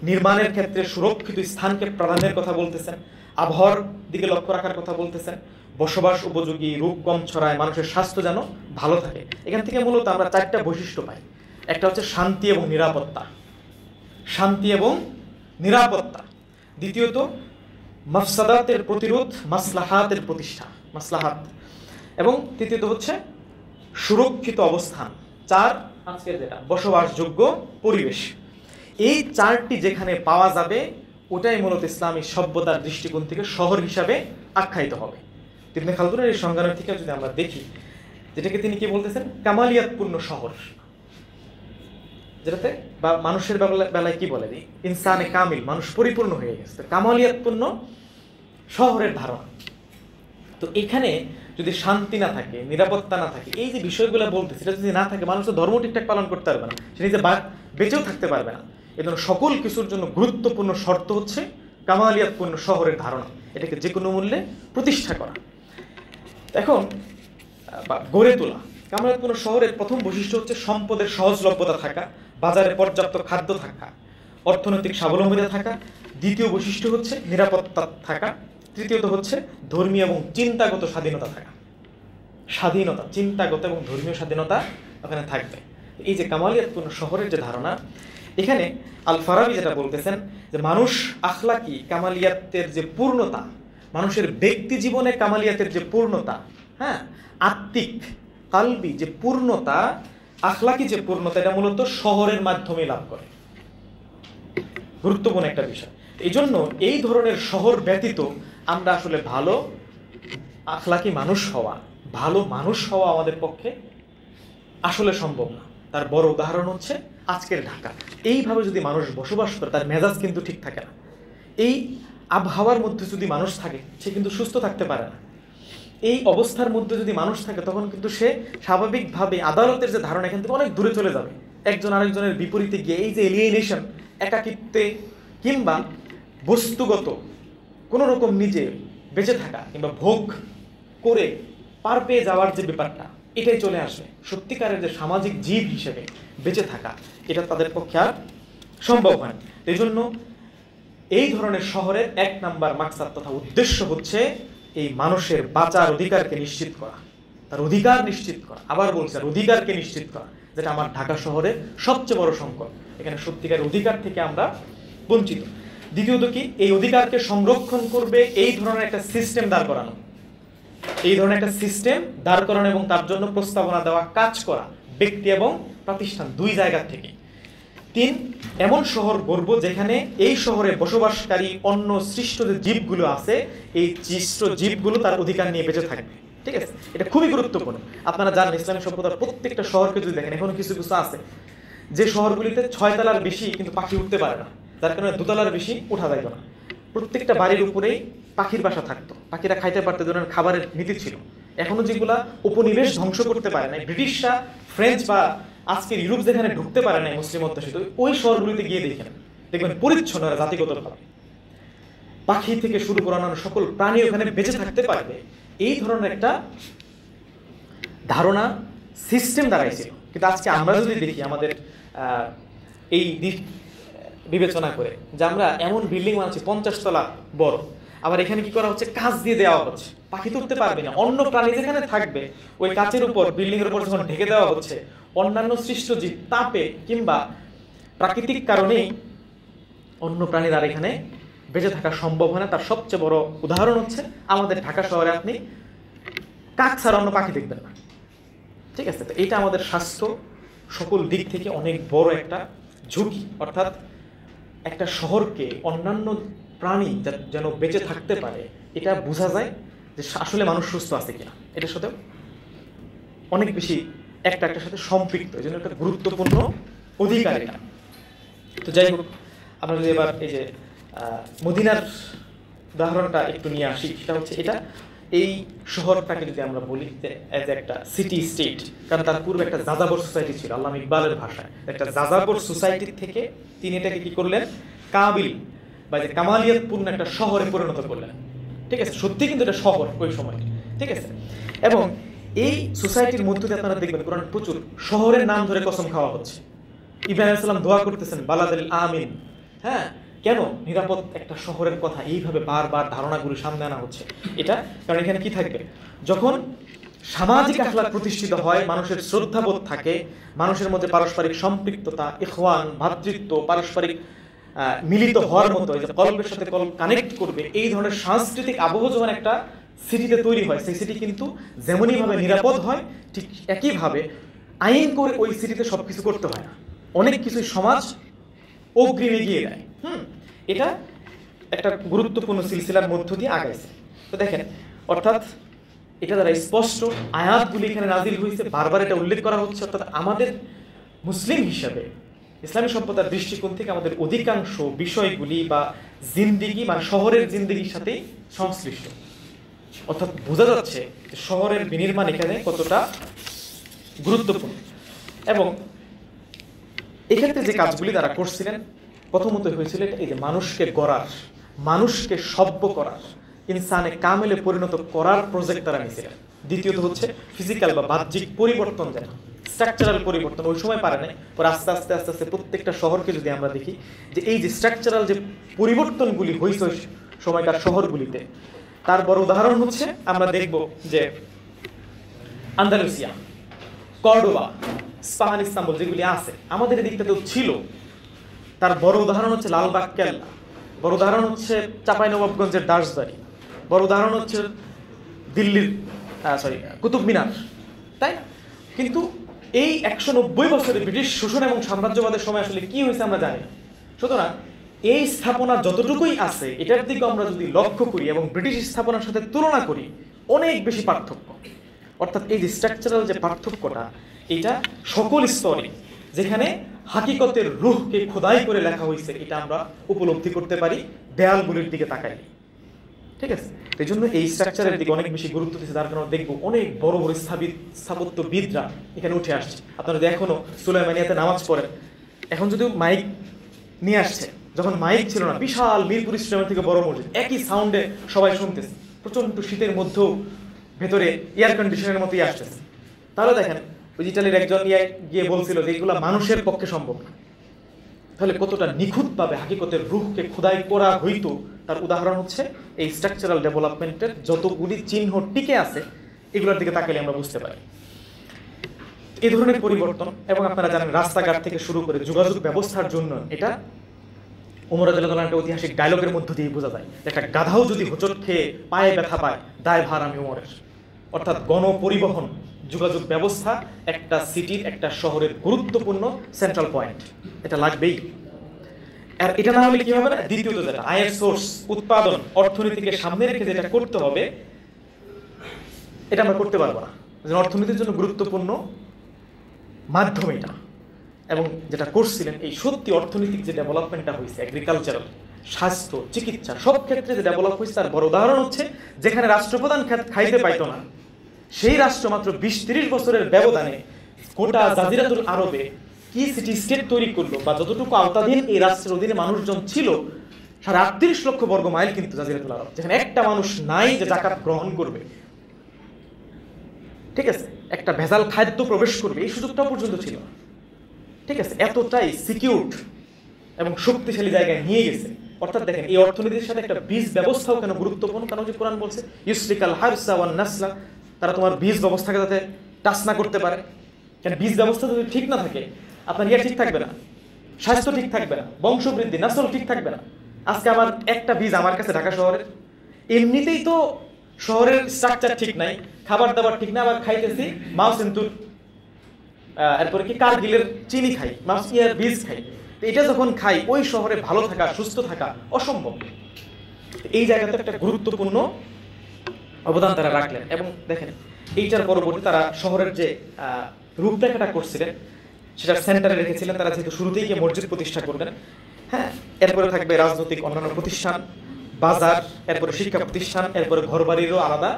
নির্মাণের ক্ষেত্রে সুরক্ষিত স্থানকে প্রাধান্যের কথা বলতেছেন, আবহাওয়ার দিকে লক্ষ্য রাখার কথা বলতেছেন, বসবাস উপযোগী, রোগ কম ছড়ায়, মানুষের স্বাস্থ্য যেন ভালো থাকে। এখান থেকে মূলত আমরা 4টা বৈশিষ্ট্য পাই। একটা হচ্ছে শান্তি এবং নিরাপত্তা, শান্তি এবং নিরাপত্তা। দ্বিতীয়ত মাফসাদাতের প্রতিরোধ, মাসলাহাতের প্রতিষ্ঠা, মাসলাহাত। এবং তৃতীয়ত হচ্ছে সুরক্ষিত অবস্থান। 4, আজকের যেটা বসবাসযোগ্য পরিবেশ। এই 4টি যেখানে পাওয়া যাবে ওটাই মূলত ইসলামী সভ্যতার দৃষ্টিকোণ থেকে শহর হিসাবে আখ্যায়িত হবে। ইবনে খালদুনের এই সংজ্ঞানের থেকে যদি আমরা দেখি, যেটাকে তিনি কি বলতেছেন, কামালিয়াতপূর্ণ শহর, যেটাতে বা মানুষের বেলায় কি বলে যে ইনসানে কামিল, মানুষ পরিপূর্ণ হয়ে গেছে, কামালিয়াতপূর্ণ শহরের ধারণা। তো এখানে যদি শান্তি না থাকে, নিরাপত্তা না থাকে, এই যে বিষয়গুলো বলতেছে, সেটা যদি না থাকে, মানুষ তো ধর্ম ঠিকঠাক পালন করতে পারবে না, সে নিজে বেঁচেও থাকতে পারবে না। এই জন্য সকল কিছুর জন্য গুরুত্বপূর্ণ শর্ত হচ্ছে কামালিয়াতপূর্ণ শহরের ধারণা, এটাকে যে কোনো মূল্যে প্রতিষ্ঠা করা, এখন বা গড়ে তোলা। কামালিয়াতপূর্ণ শহরের প্রথম বৈশিষ্ট্য হচ্ছে সম্পদের সহজলভ্যতা থাকা, বাজারে পর্যাপ্ত খাদ্য থাকা, অর্থনৈতিক স্বাবলম্বিতা থাকা। দ্বিতীয় বৈশিষ্ট্য হচ্ছে নিরাপত্তা থাকা। তৃতীয়ত হচ্ছে ধর্মীয় এবং চিন্তাগত স্বাধীনতা থাকা, স্বাধীনতা, চিন্তাগত এবং ধর্মীয় স্বাধীনতা ওখানে থাকবে। এই যে কামালিয়াতপূর্ণ শহরের যে ধারণা, এখানে আল ফারাবি যেটা বলতেছেন যে মানুষ আখলাকি কামালিয়াতের যে পূর্ণতা, মানুষের ব্যক্তি জীবনে কামালিয়াতের যে পূর্ণতা, হ্যাঁ, আত্মিক কালবি যে পূর্ণতা, আখলাকি যে পূর্ণতা, এটা মূলত শহরের মাধ্যমে লাভ করে। গুরুত্বপূর্ণ একটা বিষয়। এই জন্য এই ধরনের শহর ব্যতীত আমরা আসলে ভালো আখলাকি মানুষ হওয়া, ভালো মানুষ হওয়া আমাদের পক্ষে আসলে সম্ভব না। তার বড় উদাহরণ হচ্ছে আজকের ঢাকা। এইভাবে যদি মানুষ বসবাস করে, তার মেজাজ কিন্তু ঠিক থাকে না। এই আবহাওয়ার মধ্যে যদি মানুষ থাকে, সে কিন্তু সুস্থ থাকতে পারে না। এই অবস্থার মধ্যে যদি মানুষ থাকে, তখন কিন্তু সে স্বাভাবিকভাবে আদালতের যে ধারণা, এখান থেকে অনেক দূরে চলে যাবে, একজন আরেকজনের বিপরীতে গিয়ে। এই যে এলিয়েনেশন, একাকিত্বে কিংবা বস্তুগত কোনো রকম নিজে বেঁচে থাকা কিংবা ভোগ করে পার পেয়ে যাওয়ার যে ব্যাপারটা, এটাই চলে আসবে। সত্যিকারের যে সামাজিক জীব হিসেবে বেঁচে থাকা, এটা তাদের পক্ষে আর সম্ভব হয়। এই জন্য এই ধরনের শহরের 1 নাম্বার মাকসাদ তথা উদ্দেশ্য হচ্ছে এই মানুষের বাঁচার অধিকারকে নিশ্চিত করা, তার অধিকার নিশ্চিত করা। আবার বলছে, অধিকারকে নিশ্চিত করা, যেটা আমার ঢাকা শহরের সবচেয়ে বড় সংকট। এখানে সত্যিকারের অধিকার থেকে আমরা বঞ্চিত। দ্বিতীয়ত কি, এই অধিকারকে সংরক্ষণ করবে এই ধরনের একটা সিস্টেম দাঁড় করানো, এই ধরনের একটা সিস্টেম দাঁড় করানো এবং তার জন্য প্রস্তাবনা দেওয়া, কাজ করা, ব্যক্তি এবং প্রতিষ্ঠান 2 জায়গা থেকে। 3, এমন শহর গড়ব যেখানে এই শহরে বসবাসকারী অন্য সৃষ্ট যে জীবগুলো আছে, এই সৃষ্ট জীবগুলো তার অধিকার নিয়ে বেঁচে থাকবে। ঠিক আছে, এটা খুবই গুরুত্বপূর্ণ। আপনারা জানেন, ইসলামী সভ্যতার প্রত্যেকটা শহরকে যদি দেখেন, এখন কিছু কিছু আছে যে শহরগুলিতে 6 তলার বেশি কিন্তু পাখি উঠতে পারে না, যার কারণে 2 তলার বেশি উঠা যায় না। প্রত্যেকটা বাড়ির উপরেই পাখির বাসা থাকতো, পাখিরা খাইতে পারতে, ধরনের খাবারের নীতি ছিল। এখনো যেগুলা উপনিবেশ ধ্বংস করতে পারে না, ব্রিটিশরা, ফ্রেঞ্চ বা আজকের ইউরোপ যেখানে ঢুকতে পারে না মুসলিম অধ্যুষিত, ওই শহরগুলিতে গিয়ে দেখবেন পরিচ্ছন্ন জাতিগতভাবে, পাখি থেকে শুরু করানো সকল প্রাণী ওখানে বেঁচে থাকতে পারবে, এই ধরনের একটা ধারণা সিস্টেম দাঁড়াইছিল। কিন্তু আজকে আমরা যদি দেখি আমাদের এই দিক বিবেচনা করে যে আমরা এমন বিল্ডিং বানাচ্ছি 50 তলা বড়, আবার এখানে কি করা হচ্ছে, কাঁচ দিয়ে দেওয়া হচ্ছে, পাখি তুলতে পারবে না, অন্য প্রাণী যেখানে থাকবে ওই কাঁচের উপর, বিল্ডিং এর উপর যখন ঢেকে দেওয়া হচ্ছে, অন্যান্য সৃষ্ট জীব তাপে কিংবা প্রাকৃতিক কারণেই অন্য প্রাণীর আর এখানে বেঁচে থাকা সম্ভব হয় না। তার সবচেয়ে বড় উদাহরণ হচ্ছে আমাদের ঢাকা শহরে আপনি কাক ছাড়া অন্য পাখি দেখবেন না। ঠিক আছে, তো এটা আমাদের স্বাস্থ্য সকল দিক থেকে অনেক বড় একটা ঝুঁকি। অর্থাৎ একটা শহরকে অন্যান্য প্রাণী যেন বেঁচে থাকতে পারে এটা বোঝা যায় যে আসলে মানুষ সুস্থ আছে কিনা, এটার সাথে অনেক বেশি একটার সাথে সম্পৃক্ত, এই জন্য একটা গুরুত্বপূর্ণ অধিকার এটা। তো যাই হোক, আমরা যদি এবার এই যে মদিনার উদাহরণটা একটু নিয়ে আসি, সেটা হচ্ছে এটা এই শহরটাকে যদি আমরা বলি যে অ্যাজ একটা সিটি স্টেট, কারণ তার পূর্বে একটা যাযাবর সোসাইটি ছিল, আল্লামা ইকবালের ভাষায় একটা যাযাবর সোসাইটির থেকে তিনি এটাকে কি করলেন, কাবিল বা যে কামালিয়াতপূর্ণ একটা শহরে পরিণত করলেন। ঠিক আছে, সত্যি কিন্তু এটা শহর ওই সময়, ঠিক আছে। এবং এই সোসাইটির মধ্যে দিয়ে আপনারা দেখবেন কোরআন প্রচুর শহরের নাম ধরে কসম খাওয়া হচ্ছে। ইব্রাহিম আলাইহিস সালাম দোয়া করতেছেন বালাদুল আমিন। হ্যাঁ, কেন নিরাপদ একটা শহরের কথা এইভাবে বারবার ধারণাগুলো সামনে আনা হচ্ছে? এটা কারণ এখানে কি থাকবে, যখন সামাজিক আখলাক প্রতিষ্ঠিত হয়, মানুষের শ্রদ্ধাবোধ থাকে, মানুষের মধ্যে পারস্পরিক সম্পৃক্ততা, ইখওয়ান, ভ্রাতৃত্ব, পারস্পরিক মিলিত হওয়ার মতো, এই যে কলবের সাথে কলব কানেক্ট করবে, এই ধরনের সাংস্কৃতিক আবহ যখন একটা সিটিতে তৈরি হয়, সেই সিটি কিন্তু যেমনইভাবে নিরাপদ হয়, ঠিক একইভাবে আইন করে ওই সিটিতে সবকিছু করতে হয় না, অনেক কিছুই সমাজ অগ্রিম এগিয়ে দেয়। এটা একটা গুরুত্বপূর্ণ সিলসিলার মধ্য দিয়ে আগাইছে। তো দেখেন, অর্থাৎ এটা দ্বারা স্পষ্ট আয়াতগুলি এখানে নাজিল হয়েছে, বারবার এটা উল্লেখ করা হচ্ছে, অর্থাৎ আমাদের মুসলিম হিসাবে ইসলামী সভ্যতার দৃষ্টিকোণ থেকে আমাদের অধিকাংশ বিষয়গুলি বা জিন্দিগি মানে শহরের জিন্দিগির সাথে সংশ্লিষ্ট। অর্থাৎ বোঝা যাচ্ছে যে শহরের বিনির্মাণ এখানে কতটা গুরুত্বপূর্ণ। এবং এক্ষেত্রে যে কাজগুলি তারা করছিলেন, প্রথমত হয়েছিল এই যে মানুষকে গড়ার, মানুষকে সভ্য করার, ইনসানে কামেলে পরিণত করার প্রজেক্ট তারা নিয়েছিলেন। দ্বিতীয়ত হচ্ছে ফিজিক্যাল বা বাহ্যিক পরিবর্তন, যেন স্ট্রাকচারাল পরিবর্তন ওই সময় পারে নাই, পরে আস্তে আস্তে আস্তে আস্তে প্রত্যেকটা শহরকে যদি আমরা দেখি যে এই যে স্ট্রাকচারাল যে পরিবর্তনগুলি হয়েছে ওই সময়কার শহরগুলিতে, তার বড় উদাহরণ হচ্ছে আমরা দেখব যে আন্দালুসিয়া, কর্ডোবা, স্পাহান, ইস্তাম্বুল যেগুলি আছে আমাদের দিকটাতেও ছিল, তার বড় উদাহরণ হচ্ছে লালবাগ কেল্লা, বড় উদাহরণ হচ্ছে চাঁপাইনবাবগঞ্জের দাসবাড়ি, বড় উদাহরণ হচ্ছে দিল্লির কুতুব মিনার, তাই না? কিন্তু এই 190 বছরে ব্রিটিশ শোষণ এবং সাম্রাজ্যবাদের সময় আসলে কি হয়েছে আমরা জানি না। সুতরাং এই স্থাপনা যতটুকুই আছে এটার দিকে আমরা যদি লক্ষ্য করি এবং ব্রিটিশ স্থাপনার সাথে তুলনা করি, অনেক বেশি পার্থক্য। অর্থাৎ এই যে স্ট্রাকচারাল যে পার্থক্যটা, এটা সকল স্তরে যেখানে হাকিকতের রূহকে খোদাই করে লেখা হয়েছে, এটা আমরা উপলব্ধি করতে পারি দেয়ালগুলির দিকে তাকাই। ঠিক আছে, এই জন্য এই স্ট্রাকচারের দিকে অনেক বেশি গুরুত্ব দিচ্ছে, যার কারণে দেখবো অনেক বড় বড় স্থাপত্যবিদরা এখানে উঠে আসছে। আপনারা এখনো সুলাইমানিয়াতে নামাজ পড়েন, এখন যদিও মাইক নিয়ে আসছে, যখন মাইক ছিল না, বিশাল মিরপুর স্টেডিয়াম থেকে বড় মসজিদ, একই সাউন্ডে সবাই শুনতেছে, প্রচন্ড শীতের মধ্যেও ভেতরে এয়ার কন্ডিশনের মতোই আসতেছে। তাহলে দেখেন ওই ইটালির একজন গিয়ে বলছিল যে এগুলো মানুষের পক্ষে সম্ভব না। তাহলে কতটা নিখুঁতভাবে হাকিকতের রূহকে খোদাই করা হইতো তার উদাহরণ হচ্ছে এই স্ট্রাকচারাল ডেভেলপমেন্টের যতগুলি চিহ্ন টিকে আছে, এগুলোর দিকে তাকালে আমরা বুঝতে পারি এই ধরনের পরিবর্তন। এবং আপনারা জানেন রাস্তাঘাট থেকে শুরু করে যোগাযোগ ব্যবস্থার জন্য এটা ওমর রাদিয়াল্লাহু তাআলার একটা ঐতিহাসিক ডায়লগের মধ্য দিয়ে বোঝা যায়, একটা গাধাও যদি হোঁচট খেয়ে পায়ে ব্যথা পায়, দায় ভার আমি ওমরের। অর্থাৎ গণপরিবহন যোগাযোগ ব্যবস্থা একটা সিটির, একটা শহরের গুরুত্বপূর্ণ সেন্ট্রাল পয়েন্ট, এটা লাগবেই। আর এটা না হলে কি হবে না, দ্বিতীয়ত যেটা আয়ের সোর্স, উৎপাদন, অর্থনীতিকে সামনে রেখে যেটা করতে হবে, এটা আমরা করতে পারবো না। অর্থনীতির জন্য গুরুত্বপূর্ণ মাধ্যম এটা। এবং যেটা করছিলেন এই সত্যি অর্থনৈতিক যে ডেভেলপমেন্টটা হয়েছে, এগ্রিকালচারাল, স্বাস্থ্য, চিকিৎসা, সব ক্ষেত্রে যে ডেভেলপ হয়েছে তার বড় উদাহরণ হচ্ছে যেখানে রাষ্ট্রপ্রধান খাইতে পাইতো না, সেই রাষ্ট্র মাত্র 20-30 বছরের ব্যবধানে গোটা জাজিরাতুল আরবে কি সিটি স্টেট তৈরি করলো, বা যতটুকু আওতাধীন এই রাষ্ট্রের অধীনে মানুষজন ছিল 38 লক্ষ বর্গ মাইল কিন্তু জাজিরাতুল আরব, যেখানে একটা মানুষ নাই যে যাকাত গ্রহণ করবে, ঠিক আছে, একটা ভেজাল খাদ্য প্রবেশ করবে, এই সুযোগটা পর্যন্ত ছিল। ঠিক আছে, এতটাই সিকিউরড এবং শক্তিশালী জায়গায় নিয়ে গেছে। অর্থাৎ দেখেন এই অর্থনীতির সাথে একটা বীজ ব্যবস্থাও কেন গুরুত্বপূর্ণ, কারণ যে কোরআন বলছে ইউসরিকাল হারসা ওয়ান নাসলা, তারা তোমার বীজ ব্যবস্থাকে যাতে টাচ না করতে পারে। কেন বীজ ব্যবস্থা যদি ঠিক না থাকে, আপনার ইয়ে ঠিক থাকবে না, স্বাস্থ্য ঠিক থাকবে না, বংশবৃদ্ধি, নাসল ঠিক থাকবে না। আজকে আমার একটা বীজ আমার কাছে ঢাকা শহরের, এমনিতেই তো শহরের স্ট্রাকচার ঠিক নাই, খাবার দাবার ঠিক না, আবার খাইতেছি মাছ কিন্তু এরপরে কি কারগিলের চিনি খাই, মাছ ইয়ার বীজ খাই, তো এটা যখন খাই ওই শহরে ভালো থাকা, সুস্থ থাকা অসম্ভব। এই জায়গাতে একটা গুরুত্বপূর্ণ অবদান তারা রাখলেন। এবং দেখেন এইটার পরবর্তী তারা শহরের যে রূপরেখাটা করছিলেন সেটা সেন্টারে রেখেছিলেন। তারা যেহেতু শুরুতেই গিয়ে মসজিদ প্রতিষ্ঠা করবেন, হ্যাঁ, এরপরে থাকবে রাজনৈতিক অন্যান্য প্রতিষ্ঠান, বাজার, এরপরে শিক্ষা প্রতিষ্ঠান, এরপরে ঘরবাড়িরও আলাদা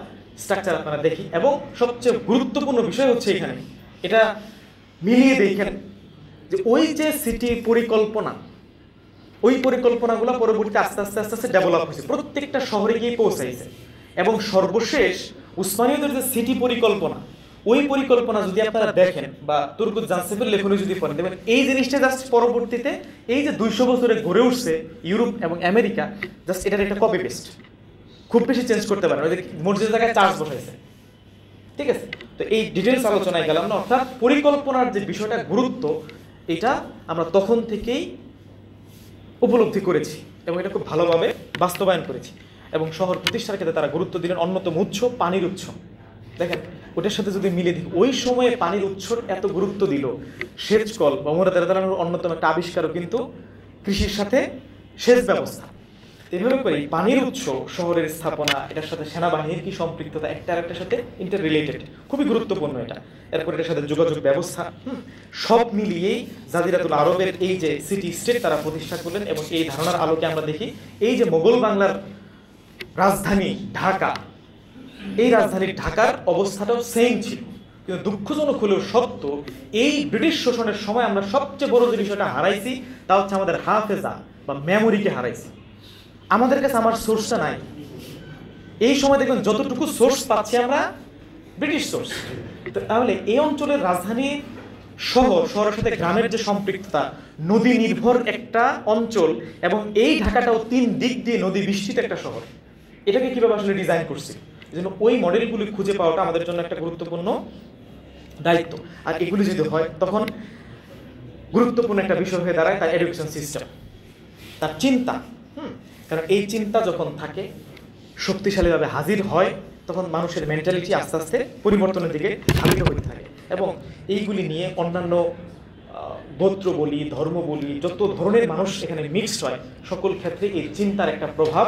স্ট্রাকচার আপনারা দেখি। এবং সবচেয়ে গুরুত্বপূর্ণ বিষয় হচ্ছে এখানে এটা মিলিয়ে দেখেন যে ওই যে সিটি পরিকল্পনা, ওই পরিকল্পনাগুলো পরবর্তীতে আস্তে আস্তে আস্তে আস্তে ডেভেলপ হয়েছে, প্রত্যেকটা শহরে গিয়ে পৌঁছাইছে। এবং সর্বশেষ উসমানীয়দের যে সিটি পরিকল্পনা, ওই পরিকল্পনা যদি আপনারা দেখেন বা তুর্কুত জানসেফের লেখনী যদি পড়েন, দেখবেন এই জিনিসটা জাস্ট পরবর্তীতে এই যে 200 বছরে গড়ে উঠছে ইউরোপ এবং আমেরিকা, জাস্ট এটার একটা কপি পেস্ট, খুব বেশি চেঞ্জ করতে পারে। ওই যে মসজিদের জায়গায় চার্জ বসাইছে, ঠিক আছে। তো এই ডিটেলস আলোচনায় গেলাম না, অর্থাৎ পরিকল্পনার যে বিষয়টা গুরুত্ব, এটা আমরা তখন থেকেই উপলব্ধি করেছি এবং এটা খুব ভালোভাবে বাস্তবায়ন করেছি। এবং শহর প্রতিষ্ঠার ক্ষেত্রে তারা গুরুত্ব দিলেন অন্যতম উৎস পানির উৎস। দেখেন ওটার সাথে যদি মিলে দিই, ওই সময়ে পানির উৎসর এত গুরুত্ব দিল, সেচ কল বা ওমর রাদিয়াল্লাহু অন্যতম একটা আবিষ্কারও কিন্তু কৃষির সাথে সেচ ব্যবস্থা। এভাবে করে পানির উৎস, শহরের স্থাপনা, এটার সাথে সেনাবাহিনীর কি সম্পৃক্ততা, একটা আরেকটার সাথে ইন্টার রিলেটেড, খুবই গুরুত্বপূর্ণ এটা। এরপর এটার সাথে যোগাযোগ ব্যবস্থা, সব মিলিয়েই জাজিরাতুল আরবের এই যে সিটি স্টেট তারা প্রতিষ্ঠা করলেন। এবং এই ধারণার আলোকে আমরা দেখি এই যে মোগল বাংলার রাজধানী ঢাকা, এই রাজধানী ঢাকার অবস্থাটাও সেম ছিল। কিন্তু দুঃখজনক হলেও সত্য, এই ব্রিটিশ শোষণের সময় আমরা সবচেয়ে বড় যে বিষয়টা হারাইছি তা হচ্ছে আমাদের হাফেজা বা মেমোরিকে হারাইছি। আমাদের কাছে আমার সোর্সটা নাই। এই সময় দেখবেন যতটুকু সোর্স পাচ্ছি আমরা ব্রিটিশ সোর্স। তাহলে এই অঞ্চলের রাজধানী শহরের সাথে গ্রামের যে সম্পৃক্ততা, নদী নির্ভর একটা অঞ্চল, এবং এই ঢাকাটাও 3 দিক দিয়ে নদী বেষ্টিত একটা শহর। এটাকে কিভাবে আসলে ডিজাইন করছি, যেন ওই মডেলগুলি খুঁজে পাওয়াটা আমাদের জন্য একটা গুরুত্বপূর্ণ দায়িত্ব। আর এগুলি যদি হয় তখন গুরুত্বপূর্ণ একটা বিষয় হয়ে দাঁড়ায় তার এডুকেশন সিস্টেম, তার চিন্তা। কারণ এই চিন্তা যখন থাকে, শক্তিশালীভাবে হাজির হয়, তখন মানুষের মেন্টালিটি আস্তে আস্তে পরিবর্তনের দিকে ধাবিত হতে থাকে। এবং এইগুলি নিয়ে অন্যান্য গোত্র বলি, ধর্ম বলি, যত ধরনের মানুষ এখানে মিক্সড হয়, সকল ক্ষেত্রে এই চিন্তার একটা প্রভাব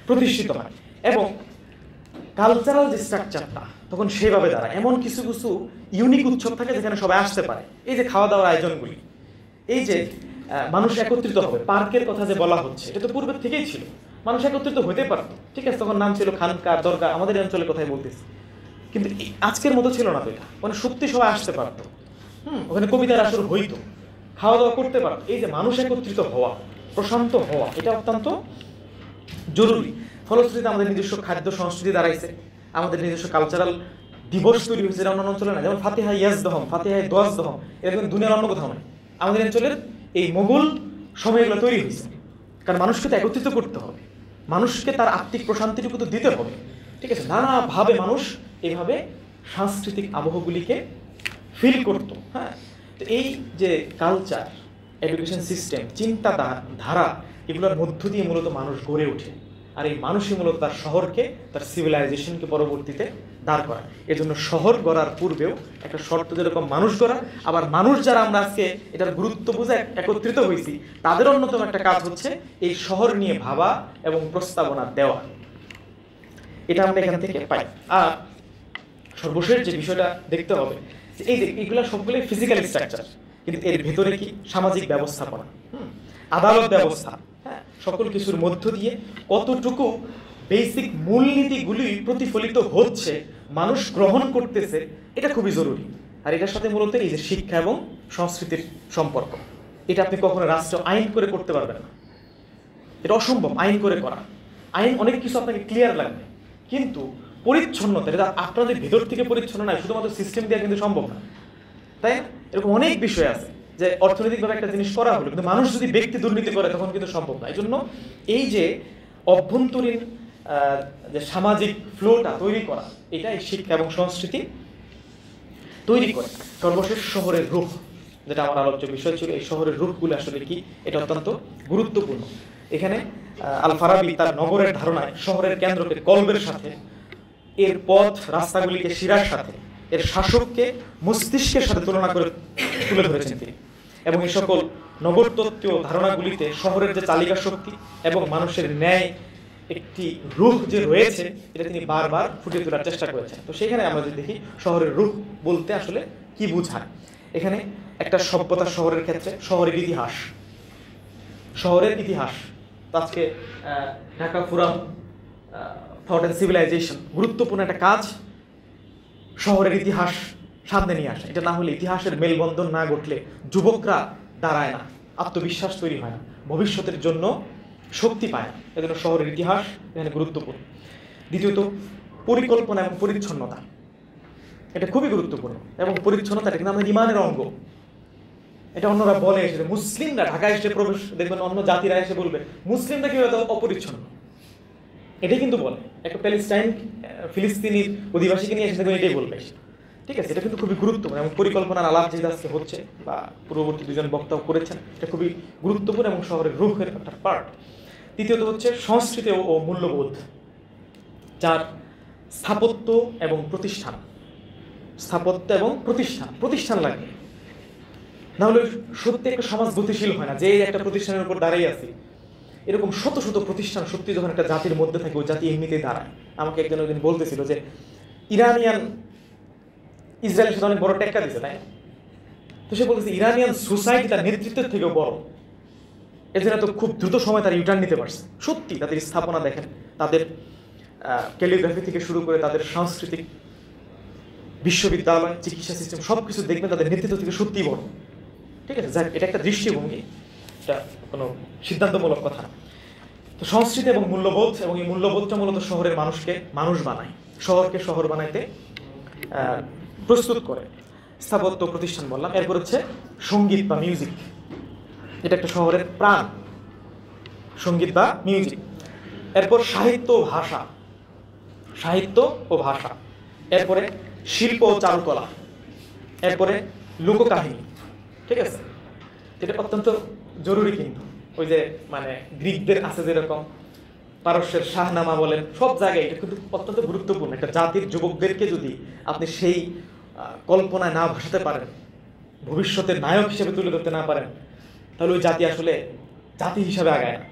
প্রতিষ্ঠিত হয়। এবং কালচারাল যে স্ট্রাকচারটা তখন সেভাবে দাঁড়ায়। এমন কিছু কিছু ইউনিক উৎসব থাকে যেখানে সবাই আসতে পারে। এই যে খাওয়া দাওয়ার আয়োজনগুলি, এই যে মানুষ একত্রিত হবে, পার্কের কথা যে বলা হচ্ছে, এটা তো পূর্বের থেকেই ছিল, মানুষ একত্রিত হতে পারতো, ঠিক আছে। তখন নাম ছিল খানকা, দরগা, আমাদের অঞ্চলের কথাই বলতেছি। কিন্তু আজকের মতো ছিল না তো এটা, মানে সত্যি সবাই আসতে পারতো, ওখানে কবিতার আসর হইতো, খাওয়া দাওয়া করতে পারতো। এই যে মানুষ একত্রিত হওয়া, প্রশান্ত হওয়া, এটা অত্যন্ত জরুরি। ফলশ্রুতিতে আমাদের নিজস্ব খাদ্য সংস্কৃতি দাঁড়াইছে, আমাদের নিজস্ব কালচারাল দিবস তৈরি হয়েছে, যেটা অন্যান্য অঞ্চলে না। যেমন ফাতিহা ইয়াজদহম, ফাতিহা দোয়াজদহম, এরকম দুনিয়ার অন্য কোথাও নয়। আমাদের অঞ্চলের এই মোগল সময়গুলো তৈরি হয়েছে, কারণ মানুষকে তো একত্রিত করতে হবে, মানুষকে তার আত্মিক প্রশান্তিটুকু তো দিতে হবে, ঠিক আছে। নানাভাবে মানুষ এইভাবে সাংস্কৃতিক আবহগুলিকে ফিল করতো। হ্যাঁ, তো এই যে কালচার, এডুকেশন সিস্টেম, চিন্তাধারা, এগুলোর মধ্য দিয়ে মূলত মানুষ গড়ে ওঠে। আর এই মানুষই মূলত তার শহরকে, তার সিভিলাইজেশনকে পরবর্তীতে দাঁড় করায়। এজন্য শহর গড়ার পূর্বেও একটা শর্ত, যেরকম মানুষ গড়া, আবার মানুষ যারা আমরা আজকে এটার গুরুত্ব বুঝে একত্রিত হয়েছি, তাদের অন্যতম একটা কাজ হচ্ছে এই শহর নিয়ে ভাবা এবং প্রস্তাবনা দেওয়া। এটা আমরা এখান থেকে পাই। আর সর্বশেষ যে বিষয়টা দেখতে হবে, এই যে এগুলো সবগুলোই ফিজিক্যাল স্ট্রাকচার, কিন্তু এর ভেতরে কি সামাজিক ব্যবস্থাপনা, আদালত ব্যবস্থা, হ্যাঁ, সকল কিছুর মধ্য দিয়ে কতটুকু বেসিক মূলনীতিগুলি প্রতিফলিত হচ্ছে, মানুষ গ্রহণ করতেছে, এটা খুবই জরুরি। আর এটার সাথে মূলত এই যে শিক্ষা এবং সংস্কৃতির সম্পর্ক, এটা আপনি কখনো রাষ্ট্র আইন করে করতে পারবেন না, এটা অসম্ভব আইন করে করা। আইন অনেক কিছু আপনাকে ক্লিয়ার লাগবে, কিন্তু পরিচ্ছন্নতা, এটা আপনাদের ভেতর থেকে পরিচ্ছন্ন নয়, শুধুমাত্র সিস্টেম দিয়ে কিন্তু সম্ভব না, তাই এরকম অনেক বিষয় আছে যে অর্থনৈতিকভাবে একটা জিনিস করা হলো, কিন্তু মানুষ যদি ব্যক্তি দুর্নীতি করে তখন কিন্তু সম্ভব না। এই জন্য এই যে অভ্যন্তরীণ যে সামাজিক ফ্লোটা তৈরি করা, এটা এই শিক্ষা এবং সংস্কৃতি তৈরি করে। সর্বশেষ শহরের রূপ, যেটা আমার আলোচ্য বিষয় ছিল, এই শহরের রূপগুলো আসলে কি, এটা অত্যন্ত গুরুত্বপূর্ণ। এখানে আল ফারাবি তার নগরের ধারণায় শহরের কেন্দ্রকে কলবের সাথে, এর পথ রাস্তাগুলিকে শিরার সাথে, এর শাসককে মস্তিষ্কের সাথে তুলনা করে তুলে ধরেছেন তিনি। এবং এই সকল নগরতত্ত্বীয় ধারণাগুলিতে শহরের যে চালিকা শক্তি এবং মানুষের ন্যায় একটি রূহ যে রয়েছে এটা তিনি বারবার ফুটিয়ে তোলার চেষ্টা করেছেন। তো সেখানে আমরা যদি দেখি শহরের রূহ বলতে আসলে কি বোঝায়, এখানে একটা সভ্যতা শহরের ক্ষেত্রে শহরের ইতিহাস, আজকে Dhaka forum thought and civilization গুরুত্বপূর্ণ একটা কাজ শহরের ইতিহাস সামনে নিয়ে আসে। এটা না হলে ইতিহাসের মেলবন্ধন না ঘটলে যুবকরা দাঁড়ায় না, আত্মবিশ্বাস তৈরি হয় না, ভবিষ্যতের জন্য শক্তি পায় না। এজন্য শহরের ইতিহাস এখানে গুরুত্বপূর্ণ। দ্বিতীয়ত পরিকল্পনা এবং পরিচ্ছন্নতা, এটা খুবই গুরুত্বপূর্ণ। এবং পরিচ্ছন্নতা এটা কিন্তু আমাদের ইমানের অঙ্গ। এটা অন্যরা বলে এসে মুসলিমরা ঢাকায় এসে প্রবেশ, দেখবেন অন্য জাতিরা এসে বলবে মুসলিমরা কি অপরিচ্ছন্ন, এটাই কিন্তু বলে। একটা প্যালেস্টাইন ফিলিস্তিনির অধিবাসীকে নিয়ে এসে দেখবেন এটাই বলবে, ঠিক আছে। এটা কিন্তু খুবই গুরুত্বপূর্ণ এবং পরিকল্পনার আলাপ যেটা আজকে হচ্ছে বা পূর্ববর্তী দুজন বক্তাও করেছেন, এটা খুবই গুরুত্বপূর্ণ এবং শহরের রূহের একটা পার্ট। তৃতীয়ত হচ্ছে সংস্কৃতি ও মূল্যবোধ, যার স্থাপত্য এবং প্রতিষ্ঠান, প্রতিষ্ঠান লাগে, না হলে সত্যি একটা সমাজ গতিশীল হয় না। যে একটা প্রতিষ্ঠানের উপর দাঁড়িয়ে আছে, এরকম শত শত প্রতিষ্ঠান সত্যি যখন একটা জাতির মধ্যে থাকে ওই জাতি এমনিতেই দাঁড়ায়। আমাকে একজন ওই দিন বলতেছিল যে ইরানিয়ান ইসরায়েলের সাথে অনেক বড় টেক্কা দিচ্ছে, তাই? তো সে বলতেছে ইরানিয়ান সোসাইটি তার নেতৃত্বের থেকেও বড়, এর জন্য তো খুব দ্রুত সময় তারা ইউটার্ন নিতে পারছে। সত্যি তাদের স্থাপনা দেখেন, তাদের ক্যালিগ্রাফি থেকে শুরু করে তাদের সাংস্কৃতিক বিশ্ববিদ্যালয়, চিকিৎসা সিস্টেম সবকিছু দেখবেন তাদের নেতৃত্ব থেকে সত্যিই বড়, ঠিক আছে। যাক, এটা একটা দৃষ্টিভঙ্গি, এটা কোনো সিদ্ধান্তমূলক কথা না। তো সংস্কৃতি এবং মূল্যবোধ, এবং এই মূল্যবোধটা মূলত শহরের মানুষকে মানুষ বানায়, শহরকে শহর বানাইতে প্রস্তুত করে। স্থাপত্য প্রতিষ্ঠান বললাম, এরপর হচ্ছে সঙ্গীত বা মিউজিক, এটা একটা শহরের প্রাণ, সঙ্গীত বা মিউজিক। এরপর সাহিত্য ও ভাষা, এরপরে শিল্প ও চারুকলা, এরপরে লোককাহিনী, ঠিক আছে। এটা অত্যন্ত জরুরি কিন্তু, ওই যে মানে গ্রিকদের আছে যেরকম পারস্যের শাহনামা বলেন, সব জায়গায় এটা কিন্তু অত্যন্ত গুরুত্বপূর্ণ। একটা জাতির যুবকদেরকে যদি আপনি সেই কল্পনায় না ভাসাতে পারেন, ভবিষ্যতের নায়ক হিসেবে তুলে ধরতে না পারেন, তাহলে ওই জাতি আসলে জাতি হিসাবে আগায় না।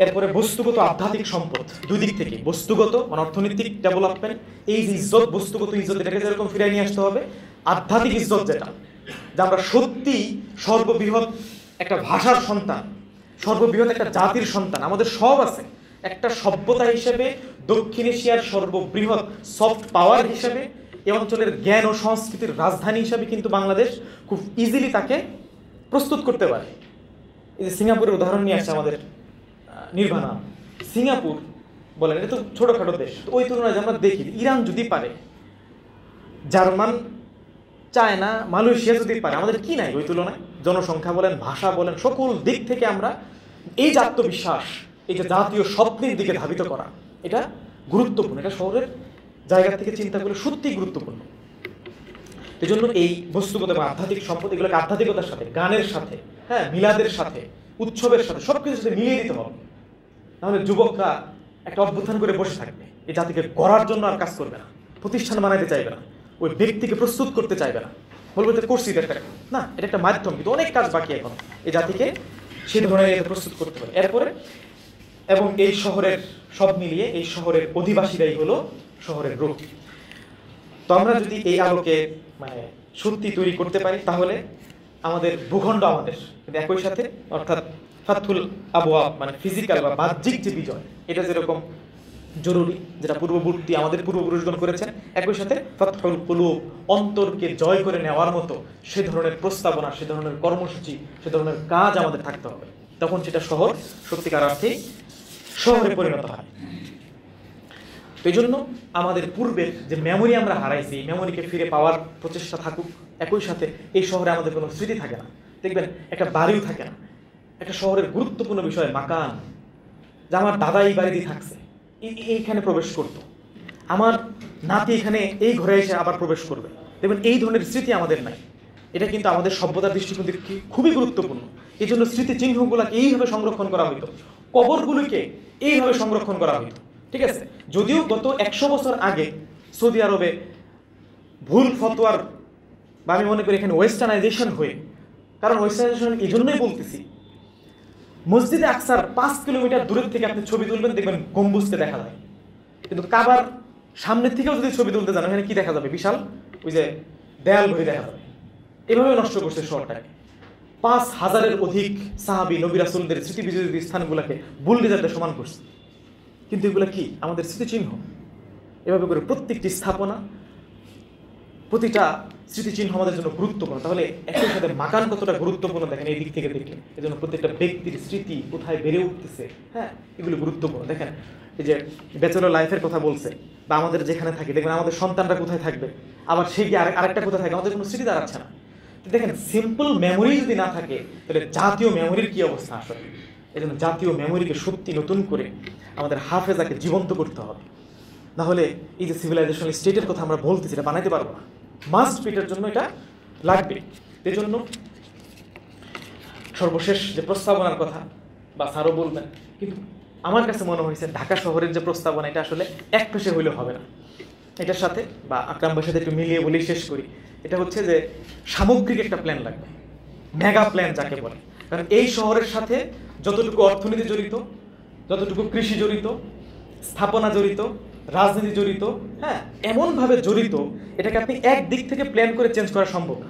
এরপরে বস্তুগত আধ্যাত্মিক সম্পদ, দুই দিক থেকে, বস্তুগত মানে অর্থনৈতিক ডেভেলপমেন্ট, এই যে ইজ্জত, বস্তুগত ইজ্জত এটাকে যেরকম ফিরিয়ে নিয়ে আসতে হবে, আধ্যাত্মিক ইজ্জত যেটা, যে আমরা সত্যি সর্ববৃহৎ একটা ভাষার সন্তান, সর্ববৃহৎ একটা জাতির সন্তান, আমাদের সব আছে। একটা সভ্যতা হিসেবে দক্ষিণ এশিয়ার সর্ববৃহৎ সফট পাওয়ার হিসেবে, এই অঞ্চলের জ্ঞান ও সংস্কৃতির রাজধানী হিসেবে কিন্তু বাংলাদেশ খুব ইজিলি তাকে প্রস্তুত করতে পারে। এই যে সিঙ্গাপুরের উদাহরণ নিয়ে আসছে আমাদের নির্বাণা, সিঙ্গাপুর বলেন, এটা তো ছোটখাটো দেশ, তো ওই তুলনায় আমরা দেখি ইরান যদি পারে, জার্মান, চায়না, মালয়েশিয়া যদি পারে, আমাদের কি নাই ওই তুলনায়? জনসংখ্যা বলেন, ভাষা বলেন, সকল দিক থেকে আমরা এই যে আত্মবিশ্বাস, এই যে জাতীয় স্বপ্নের দিকে ধাবিত করা, এটা গুরুত্বপূর্ণ। এটা শহরের জায়গা থেকে চিন্তা করলে সত্যিই গুরুত্বপূর্ণ। এই জন্য এই বস্তুগত বা আধ্যাত্মিক সম্পদ, এগুলোকে আধ্যাত্মিকতার সাথে, গানের সাথে, হ্যাঁ, মিলাদের সাথে, উৎসবের সাথে, সবকিছুর সাথে মিলিয়ে দিতে হবে। তাহলে যুবকরা একটা অভ্যুত্থান করে বসে থাকবে, এই জাতিকে গড়ার জন্য আর কাজ করবে না, প্রতিষ্ঠান বানাইতে চাইবে না, ওই ব্যক্তিকে প্রস্তুত করতে চাইবে না, বলবে যে করছি এটা না, এটা একটা মাধ্যম, কিন্তু অনেক কাজ বাকি এখন এই জাতিকে সেই ধরনের প্রস্তুত করতে হবে। এরপরে এবং এই শহরের সব মিলিয়ে এই শহরের অধিবাসীরাই হলো শহরের রূপ। তো আমরা যদি এই আলোকে মানে সত্যি তৈরি করতে পারি, তাহলে আমাদের ভূখণ্ড আমাদের, কিন্তু একই সাথে অর্থাৎ ফাতহুল আবওয়াব মানে ফিজিক্যাল বা বাহ্যিক যে বিজয়, এটা যেরকম জরুরি, যেটা পূর্ববর্তী আমাদের পূর্বপুরুষগণ করেছেন, একই সাথে ফাতহুল কুলুব, অন্তরকে জয় করে নেওয়ার মতো সে ধরনের প্রস্তাবনা, সে ধরনের কর্মসূচি, সে ধরনের কাজ আমাদের থাকতে হবে। তখন সেটা শহর সত্যিকার অর্থেই শহরে পরিণত হয়। এই জন্য আমাদের পূর্বের যে মেমোরি আমরা হারাইছি, মেমোরিকে ফিরে পাওয়ার প্রচেষ্টা থাকুক। একই সাথে এই শহরে আমাদের কোনো স্মৃতি থাকে না, দেখবেন একটা বাড়িও থাকে না। একটা শহরের গুরুত্বপূর্ণ বিষয় মাকান, যে আমার দাদা এই বাড়িতেই থাকছে, এইখানে প্রবেশ করত, আমার নাতি এখানে এই ঘরে এসে আবার প্রবেশ করবে, দেখবেন এই ধরনের স্মৃতি আমাদের নাই। এটা কিন্তু আমাদের সভ্যতার দৃষ্টিকোণ থেকে খুবই গুরুত্বপূর্ণ। এই জন্য স্মৃতিচিহ্নগুলোকে এইভাবে সংরক্ষণ করা হইতো, কবরগুলিকে এইভাবে সংরক্ষণ করা হইতো, ঠিক আছে। যদিও গত 100 বছর আগে সৌদি আরবে ভুল ফতোয়ার বা আমি মনে করি এখানে ওয়েস্টার্নাইজেশন হয়ে কারণ ওয়েস্টার্নাইজেশন এই জন্যই বলতেছি, মসজিদে আকসার 5 কিলোমিটার দূরের থেকে আপনি ছবি তুলবেন, দেখবেন গম্বুজকে দেখা যায়, কিন্তু কাবার সামনের থেকেও যদি ছবি তুলতে যান এখানে কি দেখা যাবে? বিশাল ওই যে দেয়াল ঘড়ি দেখা যাবে। এভাবে নষ্ট করছে শহরটাকে। 5,000-এর অধিক সাহাবী নবী রাসূলদের স্মৃতি বিজড়িত স্থানগুলোকে বুলডোজারে সমান করছে। কিন্তু এগুলো কি? আমাদের স্মৃতিচিহ্ন। এভাবে করে প্রত্যেকটি স্থাপনা, প্রতিটা স্মৃতিচিহ্ন আমাদের জন্য গুরুত্বপূর্ণ। তাহলে একই সাথে মাকান কতটা গুরুত্বপূর্ণ দেখেন এই দিক থেকে দেখলে। এই জন্য প্রত্যেকটা ব্যক্তির স্মৃতি কোথায় বেড়ে উঠতেছে, হ্যাঁ, এগুলো গুরুত্বপূর্ণ। দেখেন এই যে ব্যাচেলর লাইফের কথা বলছে, বা আমাদের যেখানে থাকি দেখবেন আমাদের সন্তানরা কোথায় থাকবে, আবার সে গিয়ে আরেকটা কোথায় থাকবে, আমাদের কোনো স্মৃতি দাঁড়াচ্ছে না। দেখেন সিম্পল মেমোরি যদি না থাকে তাহলে জাতীয় মেমোরির কি অবস্থা আসলে। এই জন্য জাতীয় মেমোরিকে সত্যি নতুন করে আমাদের হাফেজাকে জীবন্ত করতে হবে। না হলে এই যে সিভিলাইজেশনাল স্টেটের কথা আমরা বলতেছি এটা বানাইতে পারবো না। মাস্ট ফিটের জন্য এটা লাগবে। এই জন্য সর্বশেষ যে প্রস্তাবনার কথা, বা স্যারও বলবেন, কিন্তু আমার কাছে মনে হয়েছে ঢাকা শহরের যে প্রস্তাবনা এটা আসলে এক পেশে হইলে হবে না। এটার সাথে বা আকরাম ভাইয়ের সাথে একটু মিলিয়ে বলেই শেষ করি, এটা হচ্ছে যে সামগ্রিক একটা প্ল্যান লাগবে, মেগা প্ল্যান যাকে বলে। কারণ এই শহরের সাথে যতটুকু অর্থনীতি জড়িত, যতটুকু কৃষি জড়িত, স্থাপনা জড়িত, রাজনীতি জড়িত, হ্যাঁ, এমনভাবে জড়িত এটাকে আপনি এক দিক থেকে প্ল্যান করে চেঞ্জ করা সম্ভব না।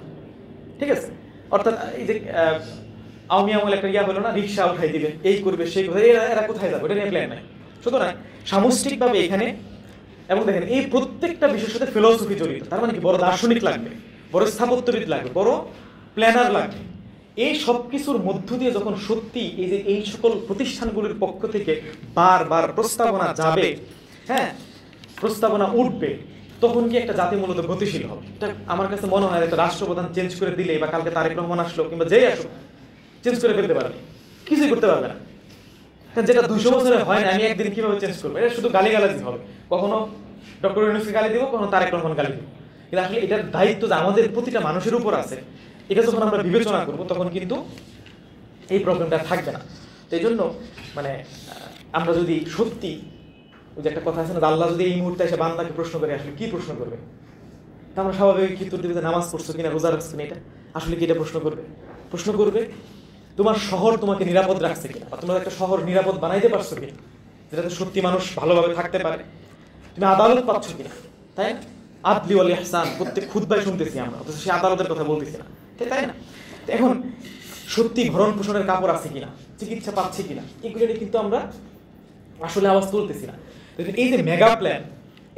ঠিক আছে? অর্থাৎ এই যে আওয়ামী আমল একটা ইয়া হলো না, রিক্সা উঠাই দিবে, এই করবে সেই করবে, এরা কোথায় যাবে, ওটা নিয়ে প্ল্যান নাই। সুতরাং সামষ্টিকভাবে এখানে, এবং দেখেন এই প্রত্যেকটা বিষয়ের সাথে ফিলোসফি জড়িত। তার মানে কি বড় দার্শনিক লাগবে, বড় স্থাপত্যবিদ লাগবে, বড় প্ল্যানার লাগবে। এই সব কিছুর মধ্য দিয়ে যখন সত্যি এই যে এই সকল প্রতিষ্ঠানগুলির পক্ষ থেকে বারবার প্রস্তাবনা যাবে, হ্যাঁ, প্রস্তাবনা উঠবে, তখন কি একটা জাতি মূলত গতিশীল হবে। এটা আমার কাছে মনে হয় একটা রাষ্ট্রপ্রধান চেঞ্জ করে দিলে, বা কালকে তারেক রহমান আসলো কিংবা যেই আসুক চেঞ্জ করে ফেলতে পারবে, কিছুই করতে পারবে না। কারণ যেটা 200 বছরে হয় না, আমি একদিন কিভাবে চেঞ্জ করবো? এটা শুধু গালিগালাজি হবে। কখনো ডক্টর ইউনূসকে গালি দিব, কখনো তারেক রহমান গালি দিব। কিন্তু আসলে এটার দায়িত্ব যে আমাদের প্রতিটা মানুষের উপর আছে, এটা যখন আমরা বিবেচনা করবো তখন কিন্তু এই প্রবলেমটা থাকবে না। তো এই জন্য মানে আমরা যদি সত্যি, ওই যে একটা কথা আছে না, আল্লাহ যদি এই মুহূর্তে এসে বান্দাকে প্রশ্ন করে, আসলে কি প্রশ্ন করবে? তা আমরা স্বাভাবিক কি উত্তর দেবে যে নামাজ পড়ছো কিনা, রোজা রাখছো কিনা। এটা আসলে কি এটা প্রশ্ন করবে? প্রশ্ন করবে তোমার শহর তোমাকে নিরাপদ রাখছে কিনা, বা তোমরা একটা শহর নিরাপদ বানাইতে পারছো কিনা, যেটাতে সত্যি মানুষ ভালোভাবে থাকতে পারে। তুমি আদালত পাচ্ছ কিনা, তাই না? আদলি ওয়াল ইহসান প্রত্যেক খুতবায় শুনতেছি আমরা, অথচ সেই আদালতের কথা বলতেছি না, তাই না? এখন সত্যি ভরণ পোষণের কাপড় আছে কিনা, চিকিৎসা পাচ্ছি কিনা, এগুলো নিয়ে কিন্তু আমরা আসলে আওয়াজ তুলতেছি না। এই যে মেগা প্ল্যান,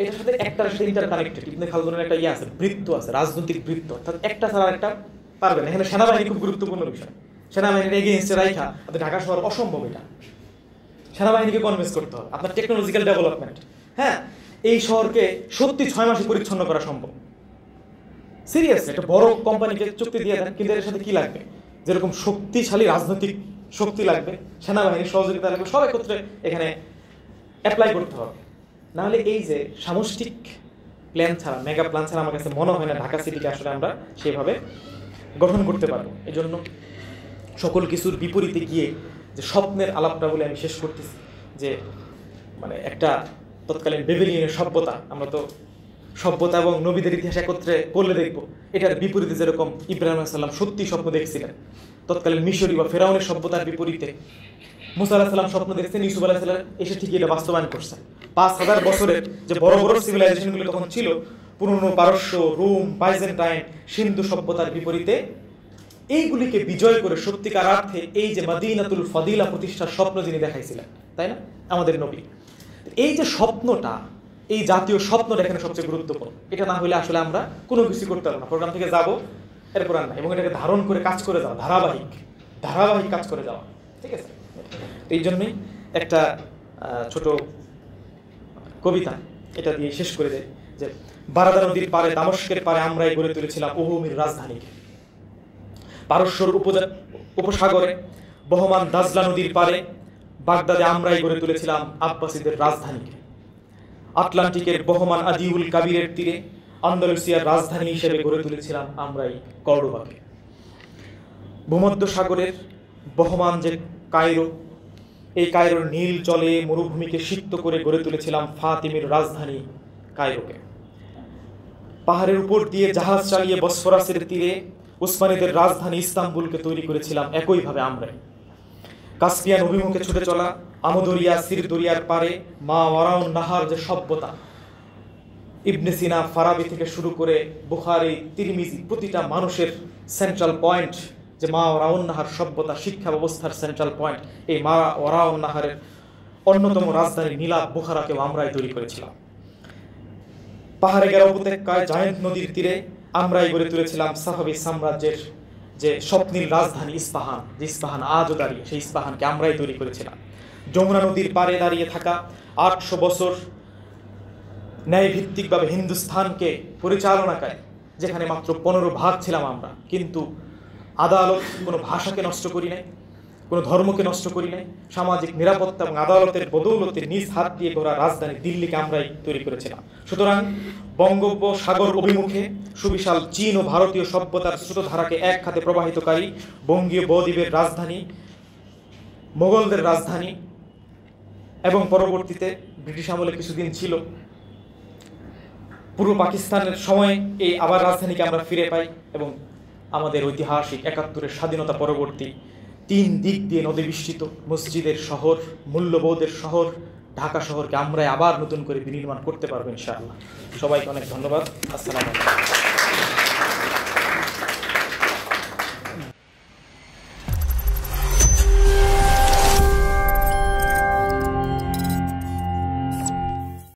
এটার সাথে একটার সাথে ইন্টার কানেক্টেড। ইবনে খালদুনের একটা ইয়ে আছে, বৃত্ত আছে, রাজনৈতিক বৃত্ত, অর্থাৎ একটা ছাড়া একটা পারবে না। এখানে সেনাবাহিনী খুব গুরুত্বপূর্ণ বিষয়। সেনাবাহিনীর এগেইনস্টে রাইখা আপনার ঢাকা শহর অসম্ভব। এটা সেনাবাহিনীকে কনভিন্স করতে হবে, আপনার টেকনোলজিক্যাল ডেভেলপমেন্ট, হ্যাঁ, এই শহরকে সত্যি 6 মাসে পরিচ্ছন্ন করা সম্ভব। সিরিয়াস, একটা বড় কোম্পানিকে চুক্তি দিয়ে দেন, কিন্তু এর সাথে কি লাগবে? যেরকম শক্তিশালী রাজনৈতিক শক্তি লাগবে, সেনাবাহিনীর সহযোগিতা লাগবে, সব একত্রে এখানে অ্যাপ্লাই করতে হবে। নাহলে এই যে সামষ্টিক প্ল্যান ছাড়া, মেগা প্ল্যান ছাড়া আমার কাছে মনে হয় না ঢাকা সিটিকে আসলে আমরা সেভাবে গঠন করতে পারবো। এই জন্য সকল কিছুর বিপরীতে গিয়ে যে স্বপ্নের আলাপটা বলে আমি শেষ করতেছি, যে মানে একটা তৎকালীন বেবিলিয়নের সভ্যতা, আমরা তো সভ্যতা এবং নবীদের ইতিহাস একত্রে করলে দেখব, এটার বিপরীতে যেরকম ইব্রাহিম আলাইহিস সালাম সত্যি স্বপ্ন দেখছিলেন, তৎকালীন মিশরি বা ফেরাউনের সভ্যতার বিপরীতে মুসা আলাইহিস সালাম স্বপ্ন দেখছেন, ইউসুফ আলাইহিস সালাম এসে ঠিকই এটা বাস্তবায়ন করছেন। 5000 বছরের যে বড় বড় সিভিলাইজেশনগুলো তখন ছিল, পুরনো পারস্য, রোম, বাইজেন্টাইন, সিন্ধু সভ্যতার বিপরীতে, এইগুলিকে বিজয় করে সত্যিকার অর্থে এই যে মদিনাতুল ফাদিলা প্রতিষ্ঠার স্বপ্ন যিনি দেখাইছিলেন, তাই না, আমাদের নবী, এই যে স্বপ্নটা, এই জাতীয় স্বপ্নটা এখানে সবচেয়ে গুরুত্বপূর্ণ। এটা না হলে আসলে আমরা কোনো কিছু করতে পারবো না। প্রোগ্রাম থেকে যাবো, এরপর আর না, এবং এটাকে ধারণ করে কাজ করে যাওয়া, ধারাবাহিক কাজ করে যাওয়া, ঠিক আছে? এই জন্যই একটা ছোট কবিতা এটা দিয়ে শেষ করে দেয়, যে বারাদা নদীর পারে, দামস্কের পারে আমরাই গড়ে তুলেছিলাম ওহমির রাজধানীকে। পারস্যর উপসাগরে বহমান দাজলা নদীর পারে বাগদাদে আমরাই গড়ে তুলেছিলাম আব্বাসীদের রাজধানীকে। আটলান্টিকের বহমান আজিউল কাবিরের তীরে আন্দালুসিয়ার রাজধানী হিসেবে গড়ে তুলেছিলাম আমরাই কর্ডোবাকে। ভূমধ্য সাগরের বহমান যে কায়রো, এই কায়রোর নীল জলে মরুভূমিকে সিক্ত করে গড়ে তুলেছিলাম ফাতিমের রাজধানী কায়রোকে। পাহাড়ের উপর দিয়ে জাহাজ চালিয়ে বসফরাসের তীরে উসমানীদের রাজধানী ইস্তাম্বুলকে তৈরি করেছিলাম একইভাবে আমরাই। কাস্পিয়ান অভিমুখে ছুটে চলা, আমদরিয়া সির দরিয়ার পারে মা ওয়ারাউন নাহার যে সভ্যতা, ইবনে সিনা ফারাবি থেকে শুরু করে বুখারী তিরমিজি, প্রতিটা মানুষের সেন্ট্রাল পয়েন্ট যে মা ওয়ারাউন নাহার সভ্যতা, শিক্ষা ব্যবস্থার সেন্ট্রাল পয়েন্ট, এই মা ওয়ারাউন নাহারের অন্যতম রাজধানী নীলাব বুখারাকেও আমরাই তৈরি করেছিলাম। পাহাড়ে গেরা উপত্যকায় জায়েন্ট নদীর তীরে আমরাই গড়ে তুলেছিলাম সাফাবি সাম্রাজ্যের যে স্বপ্নীল রাজধানী ইস্পাহান, যে ইস্পাহান আজও দাঁড়িয়ে, সেই ইস্পাহানকে আমরাই তৈরি করেছিলাম। যমুনা নদীর পাড়ে দাঁড়িয়ে থাকা 800 বছর ন্যায়ভিত্তিকভাবে হিন্দুস্থানকে পরিচালনাকারী, যেখানে মাত্র 15 ভাগ ছিলাম আমরা, কিন্তু আদালত কোনো ভাষাকে নষ্ট করি নাই, কোনো ধর্মকে নষ্ট করি নাই। সামাজিক নিরাপত্তা এবং আদালতের বদৌলতে নিজ হাত দিয়ে গড়া রাজধানী দিল্লিকে আমরাই তৈরি করেছিলাম। সুতরাং বঙ্গোপসাগর অভিমুখে সুবিশাল চীন ও ভারতীয় সভ্যতার স্রোতধারাকে এক খাতে প্রবাহিতকারী বঙ্গীয় বদ্বীপের রাজধানী, মোগলদের রাজধানী এবং পরবর্তীতে ব্রিটিশ আমলে কিছুদিন ছিল পূর্ব পাকিস্তানের সময় এই আবার রাজধানীকে আমরা ফিরে পাই এবং আমাদের ঐতিহাসিক 71-এর স্বাধীনতা পরবর্তী 3 দিক দিয়ে নদী বিস্তৃত মসজিদের শহর, মূল্যবোধের শহর ঢাকা শহরকে আমরা আবার নতুন করে বিনির্মাণ করতে পারবো ইনশাআল্লাহ। সবাইকে অনেক ধন্যবাদ। আসসালামু আলাইকুম।